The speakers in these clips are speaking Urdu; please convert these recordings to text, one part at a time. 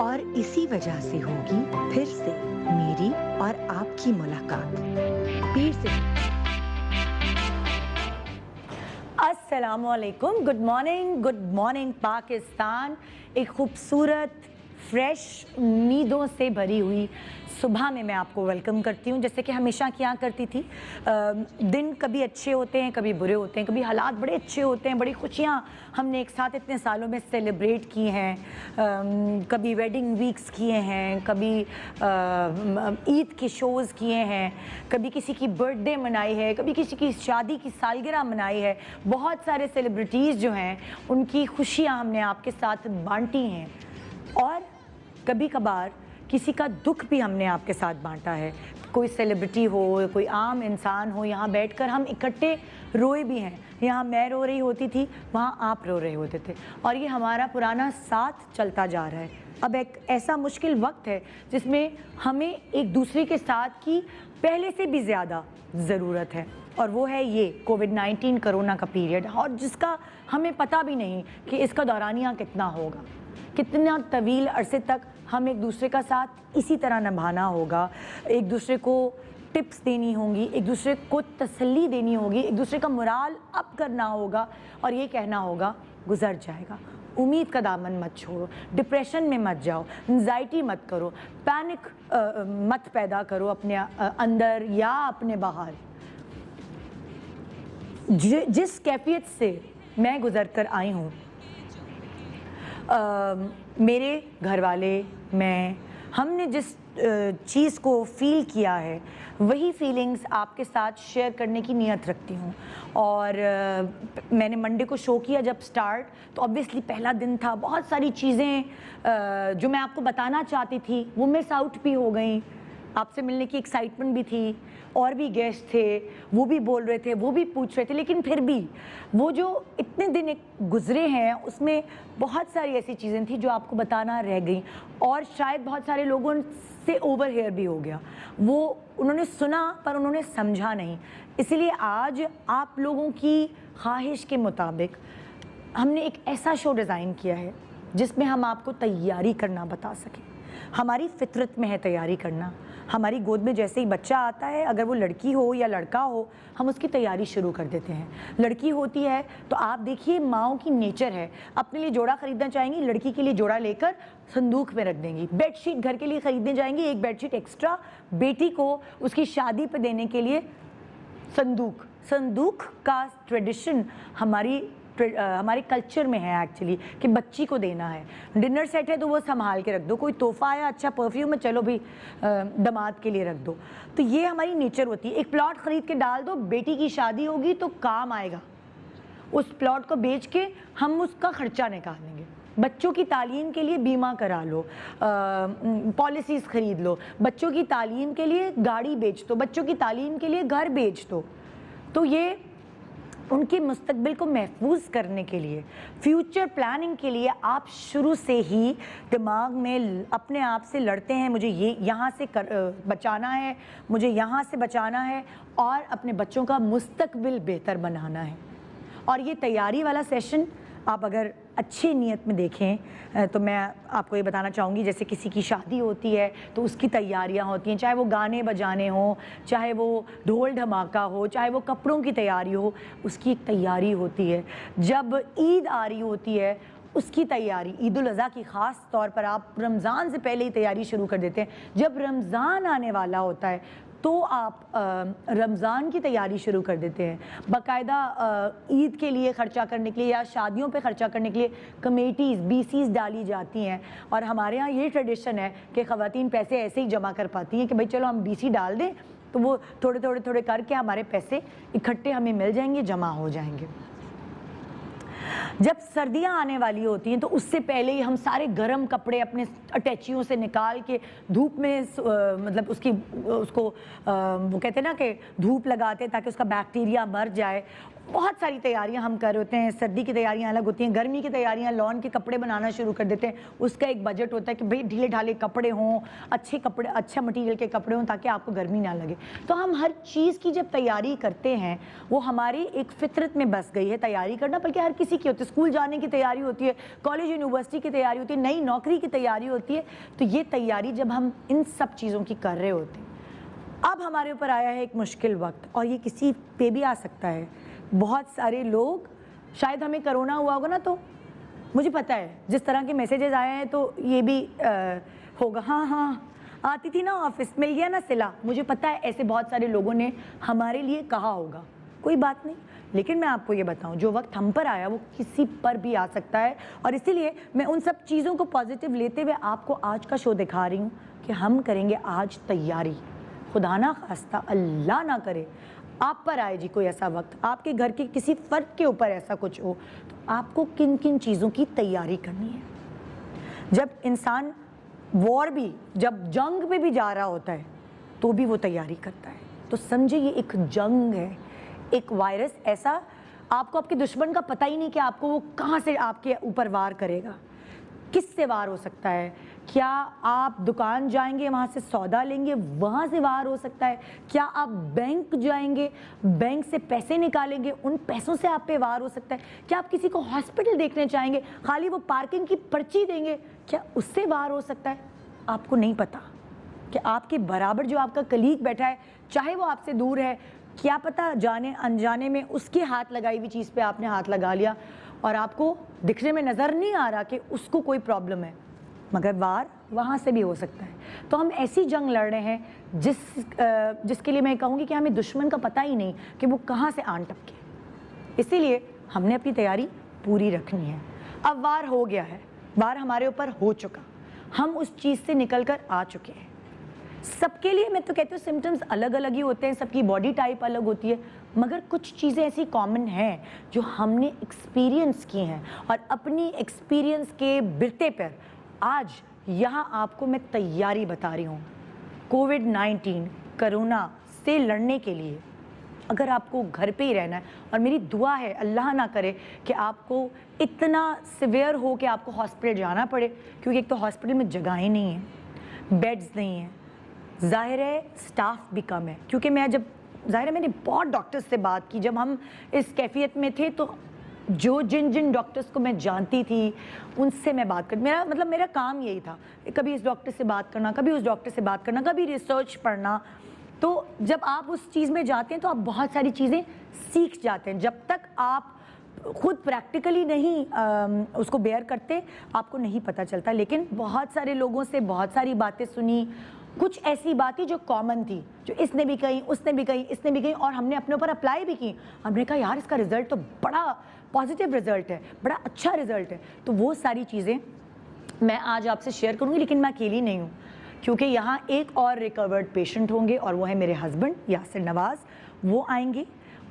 اور اسی وجہ سے ہوگی پھر سے میری اور آپ کی ملاقات پیر سے۔ السلام علیکم، گڈ مارننگ پاکستان۔ ایک خوبصورت فریش امیدوں سے بھری ہوئی صبح میں آپ کو ویلکم کرتی ہوں، جیسے کہ ہمیشہ کیا کرتی تھی۔ دن کبھی اچھے ہوتے ہیں، کبھی برے ہوتے ہیں، کبھی حالات بڑے اچھے ہوتے ہیں، بڑی خوشیاں ہم نے ایک ساتھ اتنے سالوں میں سیلیبریٹ کی ہیں، کبھی ویڈنگ ویکس کیے ہیں، کبھی عید کے شوز کیے ہیں، کبھی کسی کی برتھ ڈے منائی ہے، کبھی کسی کی شادی کی سالگرہ منائی ہے۔ بہت سارے سیلیبریٹیز جو ہیں ان کی خوشیاں ہم نے آپ کے ساتھ بانٹی ہیں، اور کبھی کبھار کسی کا دکھ بھی ہم نے آپ کے ساتھ بانٹا ہے۔ کوئی سیلیبریٹی ہو، کوئی عام انسان ہو، یہاں بیٹھ کر ہم اکٹھے روئے بھی ہیں۔ یہاں میں رو رہی ہوتی تھی، وہاں آپ رو رہے ہوتے تھے، اور یہ ہمارا پرانا ساتھ چلتا جا رہا ہے۔ اب ایک ایسا مشکل وقت ہے جس میں ہمیں ایک دوسرے کے ساتھ کی پہلے سے بھی زیادہ ضرورت ہے، اور وہ ہے یہ کووڈ-19 کرونا کا پیریڈ، اور جس کا ہمیں پتہ بھی نہیں کہ اس کا دورانیہ کتنا ہوگا، کتنا طویل عرصے تک ہم ایک دوسرے کا ساتھ اسی طرح نبھانا ہوگا، ایک دوسرے کو ٹپس دینی ہوں گی، ایک دوسرے کو تسلی دینی ہوگی، ایک دوسرے کا morale اپ کرنا ہوگا، اور یہ کہنا ہوگا گزر جائے گا۔ امید کا دامن مت چھوڑو، ڈپریشن میں مت جاؤ، انزائٹی مت کرو، پینک مت پیدا کرو اپنے اندر یا اپنے باہر۔ جس کیفیت سے میں گزر کر آئی ہوں، میرے گھر والے، میں، ہم نے جس چیز کو فیل کیا ہے وہی فیلنگز آپ کے ساتھ شیئر کرنے کی نیت رکھتی ہوں۔ اور میں نے منڈے کو شو کیا جب سٹارٹ، تو obviously پہلا دن تھا، بہت ساری چیزیں جو میں آپ کو بتانا چاہتی تھی وہ مس آؤٹ بھی ہو گئیں۔ آپ سے ملنے کی ایکسائٹمنٹ بھی تھی، اور بھی گیسٹ تھے، وہ بھی بول رہے تھے، وہ بھی پوچھ رہے تھے، لیکن پھر بھی وہ جو اتنے دن گزرے ہیں اس میں بہت ساری ایسی چیزیں تھیں جو آپ کو بتانا رہ گئیں، اور شاید بہت سارے لوگوں سے اوور ہیئر بھی ہو گیا، وہ انہوں نے سنا پر انہوں نے سمجھا نہیں۔ اسی لیے آج آپ لوگوں کی خواہش کے مطابق ہم نے ایک ایسا شو ڈیزائن کیا ہے جس میں ہم آپ کو تیاری کرنا بتا سکیں۔ ہماری فطرت میں ہے تیاری کرنا، ہماری گود میں جیسے ہی بچہ آتا ہے، اگر وہ لڑکی ہو یا لڑکا ہو، ہم اس کی تیاری شروع کر دیتے ہیں۔ لڑکی ہوتی ہے تو آپ دیکھیے ماؤں کی نیچر ہے، اپنے لیے جوڑا خریدنا چاہیں گی، لڑکی کے لیے جوڑا لے کر صندوق میں رکھ دیں گی۔ بیڈ شیٹ گھر کے لیے خریدنے جائیں گی، ایک بیڈ شیٹ ایکسٹرا بیٹی کو اس کی شادی پہ دینے کے لیے صندوق کا ٹریڈیشن ہمارے کلچر میں ہے ایکچولی، کہ بچی کو دینا ہے۔ ڈنر سیٹ ہے تو وہ سنبھال کے رکھ دو، کوئی تحفہ آیا اچھا پرفیوم ہے، چلو بھی داماد کے لیے رکھ دو۔ تو یہ ہماری نیچر ہوتی ہے۔ ایک پلاٹ خرید کے ڈال دو، بیٹی کی شادی ہوگی تو کام آئے گا، اس پلاٹ کو بیچ کے ہم اس کا خرچہ نکالیں گے۔ بچوں کی تعلیم کے لیے بیمہ کرا لو، پالیسیز خرید لو، بچوں کی تعلیم کے لیے گاڑی بیچ دو، بچوں کی تعلیم کے لیے گھر بیچ دو۔ تو یہ ان کے مستقبل کو محفوظ کرنے کے لیے، فیوچر پلاننگ کے لیے آپ شروع سے ہی دماغ میں اپنے آپ سے لڑتے ہیں، مجھے یہ یہاں سے بچانا ہے، مجھے یہاں سے بچانا ہے، اور اپنے بچوں کا مستقبل بہتر بنانا ہے۔ اور یہ تیاری والا سیشن آپ اگر اچھی نیت میں دیکھیں تو میں آپ کو یہ بتانا چاہوں گی، جیسے کسی کی شادی ہوتی ہے تو اس کی تیاریاں ہوتی ہیں، چاہے وہ گانے بجانے ہوں، چاہے وہ ڈھول دھماکہ ہو، چاہے وہ کپڑوں کی تیاری ہو، اس کی ایک تیاری ہوتی ہے۔ جب عید آ رہی ہوتی ہے اس کی تیاری، عید الاضحیٰ کی خاص طور پر آپ رمضان سے پہلے ہی تیاری شروع کر دیتے ہیں۔ جب رمضان آنے والا ہوتا ہے تو آپ رمضان کی تیاری شروع کر دیتے ہیں، باقاعدہ عید کے لیے خرچہ کرنے کے لیے یا شادیوں پہ خرچہ کرنے کے لیے کمیٹیز BCs ڈالی جاتی ہیں۔ اور ہمارے ہاں یہ ٹریڈیشن ہے کہ خواتین پیسے ایسے ہی جمع کر پاتی ہیں کہ بھائی چلو ہم BC ڈال دیں، تو وہ تھوڑے کر کے ہمارے پیسے اکٹھے ہمیں مل جائیں گے، جمع ہو جائیں گے۔ جب سردیاں آنے والی ہوتی ہیں تو اس سے پہلے ہی ہم سارے گرم کپڑے اپنے اٹیچیوں سے نکال کے دھوپ میں مطلب اس کو وہ کہتے ہیں نا کہ دھوپ لگاتے ہیں تاکہ اس کا بیکٹیریا مر جائے۔ بہت ساری تیاریاں ہم کر ہوتے ہیں۔ سردی کی تیاریاں الگ ہوتی ہیں، گرمی کی تیاریاں، لون کے کپڑے بنانا شروع کر دیتے ہیں۔ اس کا ایک بجٹ ہوتا ہے کہ بھئی ڈھیلے ڈھالے کپڑے ہوں، اچھے کپڑے، اچھا مٹیریل کے کپڑے ہوں تاکہ آپ کو گرمی نہ لگے۔ تو ہم ہر چیز کی جب تیاری کرتے ہیں وہ ہماری ایک فطرت میں بس گئی ہے تیاری کرنا، بلکہ ہر کسی کی ہوتی ہے۔ ہوتے ہیں, اسکول جانے کی تیاری ہوتی ہے, کالج یونیورسٹی کی تیاری ہوتی ہے, نئی نوکری کی تیاری ہوتی ہے. تو یہ تیاری جب ہم ان سب چیزوں کی کر رہے ہوتے ہیں, اب ہمارے اوپر آیا ہے ایک مشکل وقت, اور یہ کسی پہ بھی آ سکتا ہے. بہت سارے لوگ, شاید ہمیں کرونا ہوا ہوگا نا, تو مجھے پتہ ہے جس طرح کے میسیجز آئے ہیں تو یہ بھی ہوگا, ہاں آتی تھی نا آفس, مل گیا نا صلہ. مجھے پتہ ہے ایسے بہت سارے لوگوں نے ہمارے لیے کہا ہوگا, کوئی بات نہیں. لیکن میں آپ کو یہ بتاؤں, جو وقت ہم پر آیا وہ کسی پر بھی آ سکتا ہے, اور اسی لیے میں ان سب چیزوں کو پازیٹیو لیتے ہوئے آپ کو آج کا شو دکھا رہی ہوں کہ ہم کریں گے آج تیاری. خدا نہ خواستہ, اللہ نہ کرے آپ پر آئے جی کوئی ایسا وقت, آپ کے گھر کے کسی فرد کے اوپر ایسا کچھ ہو, تو آپ کو کن کن چیزوں کی تیاری کرنی ہے. جب انسان وار بھی, جب جنگ پہ بھی جا رہا ہوتا ہے تو بھی وہ تیاری کرتا ہے. تو سمجھے یہ ایک جنگ ہے, ایک وائرس ایسا, آپ کو آپ کے دشمن کا پتہ ہی نہیں کہ آپ کو وہ کہاں سے آپ کے اوپر وار کرے گا, کس سے وار ہو سکتا ہے. کیا آپ دکان جائیں گے, وہاں سے سودا لیں گے, وہاں سے وار ہو سکتا ہے. کیا آپ بینک جائیں گے, بینک سے پیسے نکالیں گے, ان پیسوں سے آپ پہ وار ہو سکتا ہے. کیا آپ کسی کو ہاسپٹل دیکھنے چاہیں گے, خالی وہ پارکنگ کی پرچی دیں گے, کیا اس سے وار ہو سکتا ہے. آپ کو نہیں پتا کہ آپ کے برابر جو آپ کا کلیگ بیٹھا ہے, چاہے وہ آپ سے دور ہے, کیا پتا جانے انجانے میں اس کے ہاتھ لگائی ہوئی چیز پہ آپ نے ہاتھ لگا لیا, اور آپ کو دکھنے میں نظر نہیں آ رہا کہ اس کو کوئی پرابلم ہے, مگر وار وہاں سے بھی ہو سکتا ہے. تو ہم ایسی جنگ لڑ رہے ہیں جس کے لیے میں کہوں گی کہ ہمیں دشمن کا پتہ ہی نہیں کہ وہ کہاں سے آن ٹپکے. اسی لیے ہم نے اپنی تیاری پوری رکھنی ہے. اب وار ہو گیا ہے, وار ہمارے اوپر ہو چکا, ہم اس چیز سے نکل کر آ چکے ہیں. سب کے لیے میں تو کہتی ہوں سمٹمز الگ الگ ہی ہوتے ہیں, سب کی باڈی ٹائپ الگ ہوتی ہے, مگر کچھ چیزیں ایسی کامن ہیں جو ہم نے ایکسپیرینس کی ہیں, اور اپنی ایکسپیرینس کے برتے پر آج یہاں آپ کو میں تیاری بتا رہی ہوں. کووڈ-19 کرونا سے لڑنے کے لیے اگر آپ کو گھر پہ ہی رہنا ہے, اور میری دعا ہے اللہ نہ کرے کہ آپ کو اتنا سیویئر ہو کہ آپ کو ہاسپٹل جانا پڑے, کیونکہ ایک تو ہاسپٹل میں جگہیں نہیں ہیں, بیڈز نہیں ہیں, ظاہر ہے سٹاف بھی کم ہے. کیونکہ میں جب, ظاہر ہے میں نے بہت ڈاکٹرز سے بات کی, جب ہم اس کیفیت میں تھے تو جو جن ڈاکٹرز کو میں جانتی تھی ان سے میں بات کر, میرا کام یہی تھا, کبھی اس ڈاکٹر سے بات کرنا, کبھی اس ڈاکٹر سے بات کرنا, کبھی ریسرچ پڑھنا. تو جب آپ اس چیز میں جاتے ہیں تو آپ بہت ساری چیزیں سیکھ جاتے ہیں. جب تک آپ خود پریکٹیکلی نہیں اس کو بیئر کرتے آپ کو نہیں پتہ چلتا. لیکن بہت سارے لوگوں سے بہت ساری باتیں سنی, کچھ ایسی باتیں جو کامن تھی, جو اس نے بھی کہیں, اس نے بھی کہیں, اس نے بھی کہیں, اور ہم نے اپنے اوپر اپلائی بھی کی. ہم نے کہا یار اس کا رزلٹ تو بڑا پازیٹیو رزلٹ ہے, بڑا اچھا رزلٹ ہے. تو وہ ساری چیزیں میں آج آپ سے شیئر کروں گی, لیکن میں اکیلی نہیں ہوں, کیونکہ یہاں ایک اور ریکورڈ پیشنٹ ہوں گے, اور وہ ہے میرے ہسبینڈ یاسر نواز. وہ آئیں گے,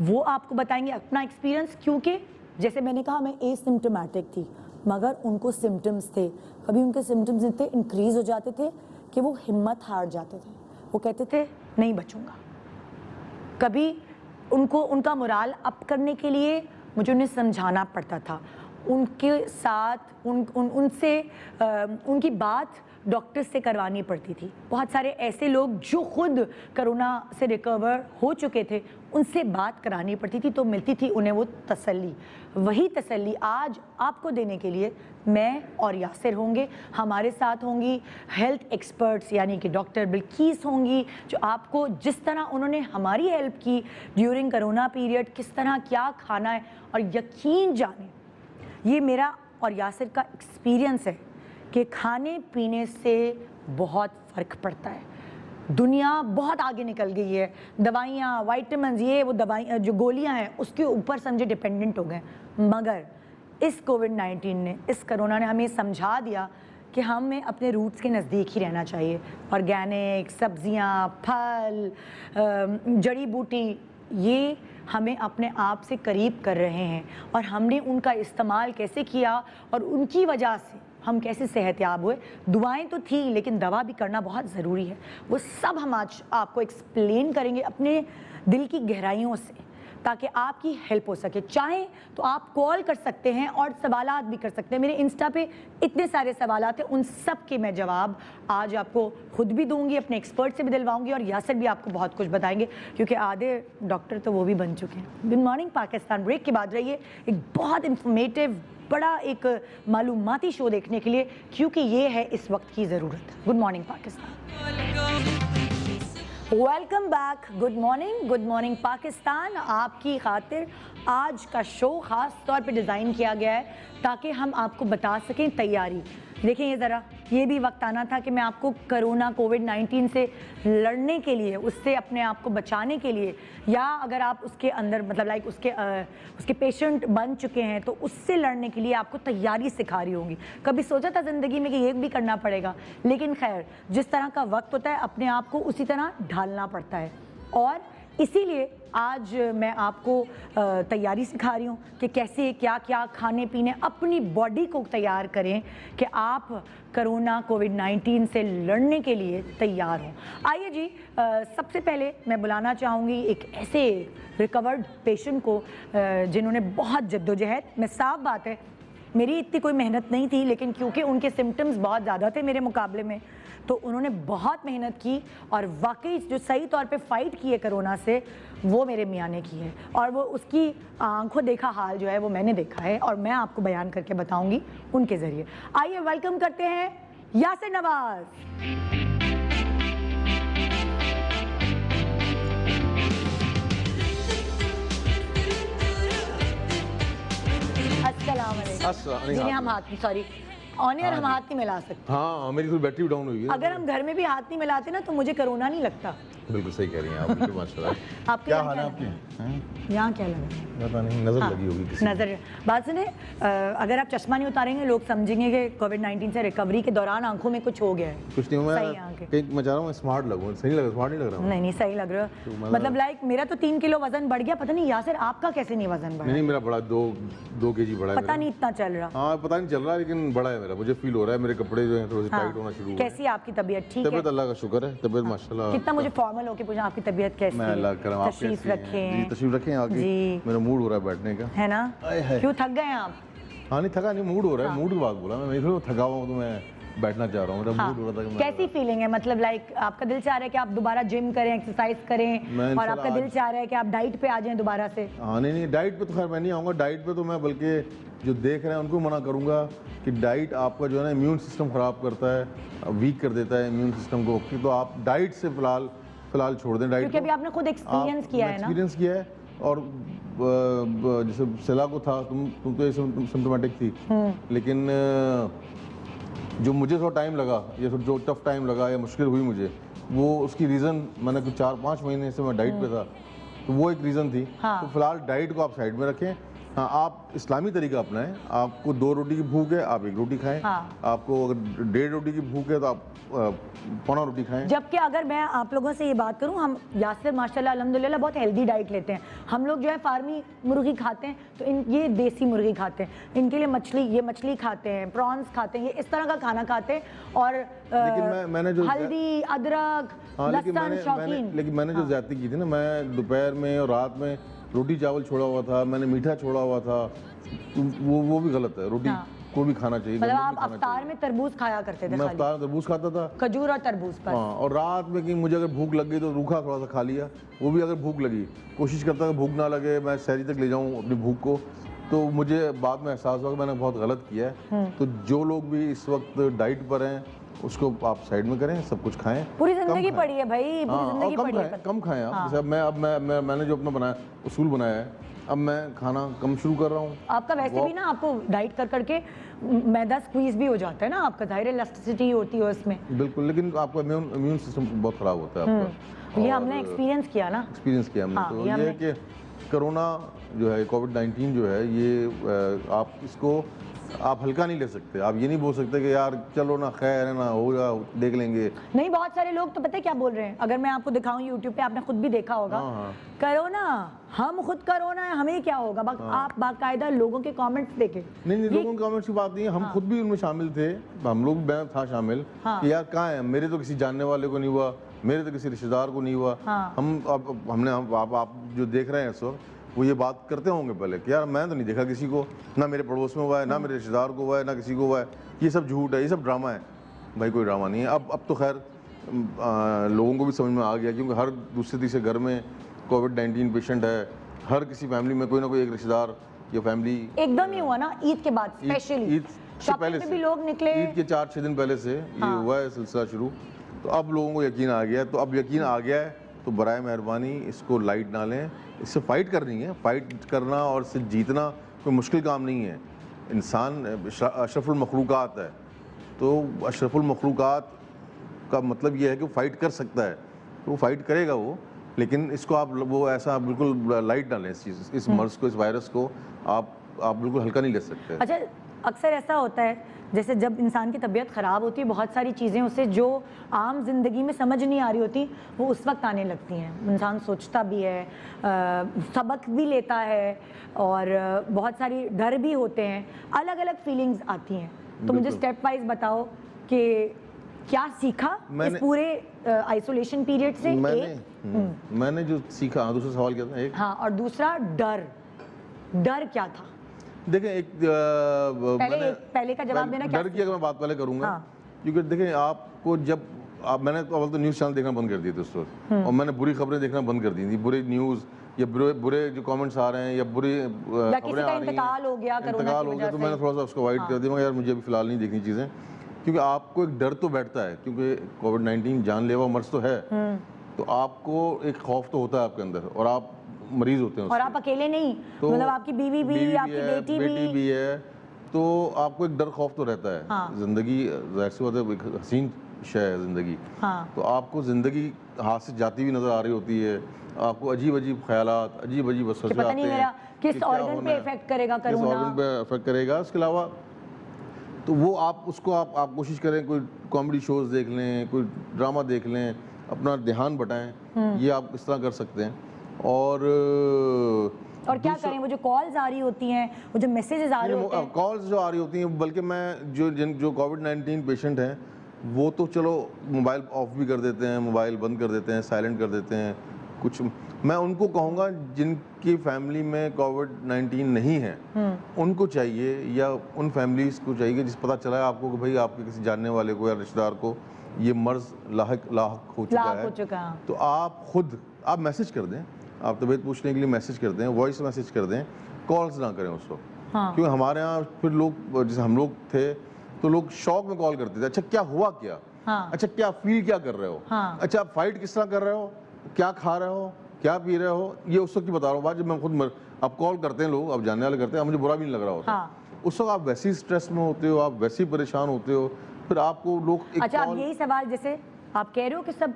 وہ آپ کو بتائیں گے اپنا ایکسپیرینس, کیونکہ جیسے میں نے کہا میں اے سمپٹومیٹک تھی, مگر ان کو سمٹمز تھے. کبھی ان کے سمٹمز اتنے انکریز ہو جاتے تھے کہ وہ ہمت ہار جاتے تھے, وہ کہتے تھے نہیں بچوں گا. کبھی ان کا مورال اپ کرنے کے لیے مجھے انہیں سمجھانا پڑتا تھا, ان کے ساتھ ان سے ان کی بات ڈاکٹر سے کروانی پڑتی تھی. بہت سارے ایسے لوگ جو خود کرونا سے ریکور ہو چکے تھے ان سے بات کرانی پڑتی تھی, تو ملتی تھی انہیں وہ تسلی. وہی تسلی آج آپ کو دینے کے لیے میں اور یاسر ہوں گے. ہمارے ساتھ ہوں گی ہیلتھ ایکسپرٹس, یعنی کہ ڈاکٹر بلقیس ہوں گی, جو آپ کو جس طرح انہوں نے ہماری ہیلپ کی ڈیورنگ کرونا پیریڈ, کس طرح کیا کھانا ہے. اور یقین جانیں یہ میرا اور یاسر کا ایکسپیرینس ہے کہ کھانے پینے سے بہت فرق پڑتا ہے. دنیا بہت آگے نکل گئی ہے, دوائیاں, وائٹامنز, یہ وہ دوائیاں جو گولیاں ہیں اس کے اوپر سمجھے ڈپینڈنٹ ہو گئے. مگر اس کووڈ-19 نے, اس کرونا نے ہمیں سمجھا دیا کہ ہمیں اپنے روٹس کے نزدیک ہی رہنا چاہیے. آرگینک سبزیاں, پھل, جڑی بوٹی, یہ ہمیں اپنے آپ سے قریب کر رہے ہیں, اور ہم نے ان کا استعمال کیسے کیا اور ان کی وجہ سے ہم کیسے صحت یاب ہوئے. دعائیں تو تھیں لیکن دوا بھی کرنا بہت ضروری ہے. وہ سب ہم آج آپ کو ایکسپلین کریں گے اپنے دل کی گہرائیوں سے. تاکہ آپ کی ہیلپ ہو سکے. چاہیں تو آپ کال کر سکتے ہیں اور سوالات بھی کر سکتے ہیں. میرے انسٹا پہ اتنے سارے سوالات ہیں, ان سب کے میں جواب آج آپ کو خود بھی دوں گی, اپنے ایکسپرٹ سے بھی دلواؤں گی, اور یاسر بھی آپ کو بہت کچھ بتائیں گے کیونکہ آدھے ڈاکٹر تو وہ بھی بن چکے ہیں. Good morning Pakistan. بریک کے بعد رہیے ایک بہت انفارمیٹیو بڑا ایک معلوماتی شو دیکھنے کے لیے, کیونکہ یہ ہے اس وقت کی ضرورت. Good morning Pakistan. Welcome back. Good morning Pakistan. آپ کی خاطر آج کا شو خاص طور پہ ڈیزائن کیا گیا ہے تاکہ ہم آپ کو بتا سکیں تیاری. دیکھیں یہ ذرا, یہ بھی وقت آنا تھا کہ میں آپ کو کرونا کووڈ-19 سے لڑنے کے لیے, اس سے اپنے آپ کو بچانے کے لیے, یا اگر آپ اس کے اندر مطلب لائک اس کے پیشنٹ بن چکے ہیں تو اس سے لڑنے کے لیے آپ کو تیاری سکھا رہی ہوں گی. کبھی سوچا تھا زندگی میں کہ یہ بھی کرنا پڑے گا, لیکن خیر جس طرح کا وقت ہوتا ہے اپنے آپ کو اسی طرح ڈھالنا پڑتا ہے, اور اسی لیے آج میں آپ کو تیاری سکھا رہی ہوں کہ کیسے کیا کیا کھانے پینے اپنی باڈی کو تیار کریں کہ آپ کرونا کووڈ-19 سے لڑنے کے لیے تیار ہوں. آئیے جی, سب سے پہلے میں بلانا چاہوں گی ایک ایسے ریکورڈ پیشنٹ کو جنہوں نے بہت جدوجہد, میں صاف بات ہے میری اتنی کوئی محنت نہیں تھی, لیکن کیونکہ ان کے سمٹمز بہت زیادہ تھے میرے مقابلے میں, تو انہوں نے بہت محنت کی اور واقعی جو صحیح طور پہ فائٹ کی ہے کرونا سے وہ میرے میاں نے کی ہے, اور وہ اس کی آنکھوں دیکھا حال جو ہے وہ میں نے دیکھا ہے, اور میں آپ کو بیان کر کے بتاؤں گی ان کے ذریعے. آئیے ویلکم کرتے ہیں یاسر نواز. السلام علیکم. جنہیں ہم ہاتھ سوری آن ایئر ہم ہاتھ نہیں ملا سکتے. ہاں میری تو بیٹری ڈاؤن ہوئی ہے. اگر ہم گھر میں بھی ہاتھ نہیں ملاتے نا تو مجھے کرونا نہیں لگتا. بالکل صحیح کہہ رہی ہیں آپ, بالکل ماشاءاللہ. آپ کیا حال ہے آپ کے؟ یہاں کیا لگا؟ پتہ نہیں, نظر لگی ہوگی کسی نظر. بات سنیں, اگر آپ چشمہ نہیں اتاریں گے لوگ سمجھیں گے کہ کووڈ-19 سے ریکوری کے دوران آنکھوں میں کچھ ہو گیا ہے. کچھ نہیں ہوا, میں چاہ رہا ہوں اسمارٹ لگوں. صحیح لگ رہا, اسمارٹ نہیں لگ رہا. نہیں صحیح لگ رہا, مطلب لائک میرا تو 3 کلو وزن بڑھ گیا. پتہ نہیں یاسر آپ کا کیسے نہیں وزن بڑھا؟ نہیں میرا بڑا 2 kg بڑا ہے. پتہ نہیں اتنا چل رہا. ہاں پتہ نہیں چل رہا, لیکن بڑا ہے میرا. مجھے فیل ہو رہا ہے میرے کپڑے جو ہیں تھوڑے سے ٹائٹ ہونا شروع ہوئے. کیسی آپ کی طبیعت؟ ٹھیک ہے, طبیعت اللہ کا شکر ہے, طبیعت ماشاءاللہ. کتنا مجھے فارمل ہو کے پوچھا آپ کی طبیعت کیسی ہے؟ میں اللہ کرم. آپ تشریف رکھیں. جی تشریف رکھیں آگے. میرا موڈ ہو رہا ہے بیٹھنے کا, ہے نا. کیوں تھک گئے ہیں آپ؟ ہاں نہیں تھکا نہیں, موڈ ہو رہا ہے. موڈ کی بات بولا میں تھکا ہوا ہوں تو میں بیٹھنا چاہ رہا ہوں. میرا موڈ ہو رہا تھا کہ کیسی فیلنگ ہے, مطلب لائک آپ کا دل چاہ رہا ہے کہ آپ دوبارہ جم کریں, ایکسرسائز کریں, اور آپ کا دل چاہ رہا ہے کہ آپ ڈائٹ پہ آ جائیں دوبارہ سے؟ ہاں نہیں ڈائٹ پہ تو خیر میں نہیں آؤں گا. ڈائٹ پہ تو میں بلکہ جو دیکھ رہے ہیں ان کو منع کروں گا کہ ڈائٹ آپ کا جو ہے نا امیون سسٹم خراب کرتا ہے, ویک کر دیتا ہے امیون سسٹم کو. تو آپ ڈائٹ سے فی الحال چھوڑ دیں. ڈائٹ کیونکہ ابھی آپ نے خود ایکسپیرینس کیا ہے نا. ایکسپیرینس کیا ہے, اور جیسے سلا کو تھا, تم تو سمپٹومیٹک تھی, لیکن جو مجھے تھوڑا ٹائم لگا یا جو ٹف ٹائم لگا یا مشکل ہوئی مجھے, وہ اس کی ریزن میں نے کچھ 4-5 مہینے سے میں ڈائٹ پہ تھا, تو وہ ایک ریزن تھی. تو فی الحال ڈائٹ کو آپ سائڈ میں رکھیں. ہاں آپ اسلامی طریقہ اپنائیں. آپ کو 2 روٹی کی بھوک ہے آپ 1 روٹی کھائیں. آپ کو اگر 1.5 روٹی کی بھوک ہے تو آپ 1.25 روٹی کھائیں. جبکہ اگر میں آپ لوگوں سے یہ بات کروں, ہم یاسر ماشاءاللہ الحمدللہ بہت ہیلدی ڈائٹ لیتے ہیں. ہم لوگ جو ہے فارمی مرغی کھاتے ہیں, تو یہ دیسی مرغی کھاتے ہیں. ان کے لیے یہ مچھلی کھاتے ہیں, پرانس کھاتے ہیں, یہ اس طرح کا کھانا کھاتے ہیں, اور ہلدی ادرک لہسن شوقین. لیکن میں نے جو زیادتی کی تھی نا, میں دوپہر میں اور رات میں روٹی چاول چھوڑا ہوا تھا, میں نے میٹھا چھوڑا ہوا تھا, وہ بھی غلط ہے. روٹی کو بھی کھانا چاہیے. مطلب آپ افطار میں تربوز کھایا کرتے تھے؟ میں افطار میں تربوز کھاتا تھا, کھجور اور تربوز پر. ہاں, اور رات میں کہ مجھے اگر بھوک لگ گئی تو روکھا تھوڑا سا کھا لیا. وہ بھی اگر بھوک لگی, کوشش کرتا کہ بھوک نہ لگے, میں سحری تک لے جاؤں اپنی بھوک کو. تو مجھے بعد میں احساس ہوا کہ میں نے بہت غلط کیا ہے. تو جو لوگ بھی اس وقت ڈائٹ پر ہیں اس کو آپ سائڈ میں کریں, سب کچھ کھائیں. پوری زندگی پڑی ہے بھائی, پوری زندگی پڑی ہے. کم کھائیں آپ. جیسے اب میں نے جو اپنا بنایا اصول بنایا ہے, اب میں کھانا کم شروع کر رہا ہوں. آپ کا ویسے بھی نا آپ کو ڈائٹ کر کے میدا سکویز بھی ہو جاتا ہے نا, آپ کا ظاہر الاسٹیسٹی ہوتی ہے اس میں. بالکل, لیکن آپ کا امیون سسٹم بہت خراب ہوتا ہے آپ کا. یہ ہم نے ایکسپیرینس کیا نا, ایکسپیرینس کیا ہم نے. تو یہ ہے کہ کرونا جو ہے کووڈ-19 جو ہے یہ آپ اس کو آپ ہلکا نہیں لے سکتے. آپ یہ نہیں بول سکتے کہ یار چلو نا خیر ہے نا, ہوگا دیکھ لیں گے. نہیں, بہت سارے لوگ تو پتہ ہے کیا بول رہے ہیں, اگر میں آپ کو دکھاؤں یوٹیوب پہ, آپ نے خود بھی دیکھا ہوگا, کرونا ہم خود کرونا ہے, ہمیں کیا ہوگا. آپ باقاعدہ لوگوں کے کامنٹس دیکھیں. نہیں لوگوں کے کامنٹس کی بات نہیں ہے, ہم خود بھی ان میں شامل تھے. ہم لوگ بھی تھا شامل کہ یار کہاں ہے, میرے تو کسی جاننے والے کو نہیں ہوا, میرے تو کسی رشتہ دار کو نہیں ہوا. ہم نے آپ جو دیکھ رہے ہیں اس وقت, وہ یہ بات کرتے ہوں گے پہلے کہ یار میں تو نہیں دیکھا کسی کو, نہ میرے پڑوس میں ہوا ہے, نہ میرے رشتہ دار کو ہوا ہے, نہ کسی کو ہوا ہے, یہ سب جھوٹ ہے, یہ سب ڈرامہ ہے. بھائی کوئی ڈرامہ نہیں ہے. اب تو خیر لوگوں کو بھی سمجھ میں آ گیا, کیونکہ ہر دوسرے تیسرے گھر میں کووڈ-19 پیشنٹ ہے, ہر کسی فیملی میں کوئی نہ کوئی ایک رشتہ دار یا فیملی. ایک دم ہی ہوا نا عید کے بعد اسپیشلی, عید سے پہلے سے, بھی لوگ نکلے, عید کے 4-6 دن پہلے سے یہ ہوا ہے سلسلہ شروع. تو اب لوگوں کو یقین آ گیا ہے. تو اب یقین آ گیا ہے تو برائے مہربانی اس کو لائٹ نہ لیں. اس سے فائٹ کرنی ہے, فائٹ کرنا اور اس سے جیتنا کوئی مشکل کام نہیں ہے. انسان اشرف المخلوقات ہے, تو اشرف المخلوقات کا مطلب یہ ہے کہ وہ فائٹ کر سکتا ہے, تو وہ فائٹ کرے گا وہ. لیکن اس کو آپ وہ ایسا بالکل لائٹ نہ لیں, اس مرض کو, اس وائرس کو آپ بالکل ہلکا نہیں لے سکتے. اچھا اکثر ایسا ہوتا ہے جیسے جب انسان کی طبیعت خراب ہوتی ہے, بہت ساری چیزیں اسے جو عام زندگی میں سمجھ نہیں آ رہی ہوتی وہ اس وقت آنے لگتی ہیں. انسان سوچتا بھی ہے, سبق بھی لیتا ہے, اور بہت ساری ڈر بھی ہوتے ہیں, الگ الگ فیلنگز آتی ہیں. تو مجھے اسٹیپ وائز بتاؤ کہ کیا سیکھا اس پورے آئسولیشن پیریڈ سے. میں نے جو سیکھا, دوسرا سوال کیا تھا ایک, ہاں, اور دوسرا ڈر کیا تھا. دیکھیں ایک پہلے کا جواب دینا, ڈر کی اگر میں بات پہلے کروں گا, کیونکہ دیکھیں آپ کو جب میں نے اول تو نیوز چینل دیکھنا بند کر دیے تھے اس وقت, اور میں نے بری خبریں دیکھنا بند کر دی تھی. برے نیوز یا برے جو کامنٹس آ رہے ہیں یا بری خبریں آ رہی ہیں, انتقال ہو گیا تو میں نے تھوڑا سا اس کو اوائڈ کر دیا. یار مجھے ابھی فی الحال نہیں دیکھنی چیزیں, کیونکہ آپ کو ایک ڈر تو بیٹھتا ہے, کیونکہ کووڈ-19 جان لیوا مرض تو ہے, تو آپ کو ایک خوف تو ہوتا ہے آپ کے اندر, اور آپ مریض ہوتے ہیں, اور آپ اکیلے نہیں, مطلب آپ کی بیوی بھی, آپ کی بیٹی بھی ہے, تو آپ کو ایک ڈر خوف تو رہتا ہے. زندگی ظاہر سی بات ہے ایک حسین شے ہے زندگی, تو آپ کو زندگی ہاتھ سے جاتی ہوئی نظر آ رہی ہوتی ہے, آپ کو عجیب عجیب خیالات, عجیب عجیب وسوسے آتے ہیں کس آرگن پہ افیکٹ کرے گا کرونا, کس آرگن پہ افیکٹ کرے گا. اس کے علاوہ تو وہ آپ اس کو آپ کوشش کریں, کوئی کامیڈی شوز دیکھ لیں, کوئی ڈرامہ دیکھ لیں, اپنا دھیان بٹائیں, یہ آپ اس طرح کر سکتے ہیں. اور کیا کریں, وہ جو کالز آ رہی ہوتی ہیں, وہ جو میسیجز آ رہے ہوتے ہیں, کالز جو آ رہی ہوتی ہیں, بلکہ میں جو کووڈ-19 پیشنٹ ہیں وہ تو چلو موبائل آف بھی کر دیتے ہیں, موبائل بند کر دیتے ہیں, سائلنٹ کر دیتے ہیں. کچھ میں ان کو کہوں گا جن کی فیملی میں کووڈ-19 نہیں ہے, ان کو چاہیے, یا ان فیملیز کو چاہیے کہ جس پتہ چلا ہے آپ کو کہ بھائی آپ کے کسی جاننے والے کو یا رشتہ دار کو یہ مرض لاحق ہو چکا ہے, تو آپ خود میسج کر دیں, آپ طبیعت پوچھنے کے لیے میسج کر دیں, وائس میسج کر دیں, کالز نہ کریں اس وقت. کیونکہ ہمارے ہاں پھر لوگ, جیسے ہم لوگ تھے تو لوگ شوق میں کال کرتے تھے, اچھا کیا ہوا, کیا اچھا کیا فیل کیا کر رہے ہو, اچھا آپ فائٹ کس طرح کر رہے ہو, کیا کھا رہے ہو, کیا پی رہے ہو. یہ اس وقت کی بتا رہا ہوں بات, جب میں خود اب کال کرتے ہیں لوگ, اب جاننے والے کرتے ہیں, مجھے برا بھی نہیں لگ رہا ہوتا. اس وقت آپ ویسے ہی اسٹریس میں ہوتے ہو, آپ ویسے ہی پریشان ہوتے ہو, پھر آپ کو لوگ. اچھا اب یہی سوال جیسے آپ کہہ رہے ہو کہ سب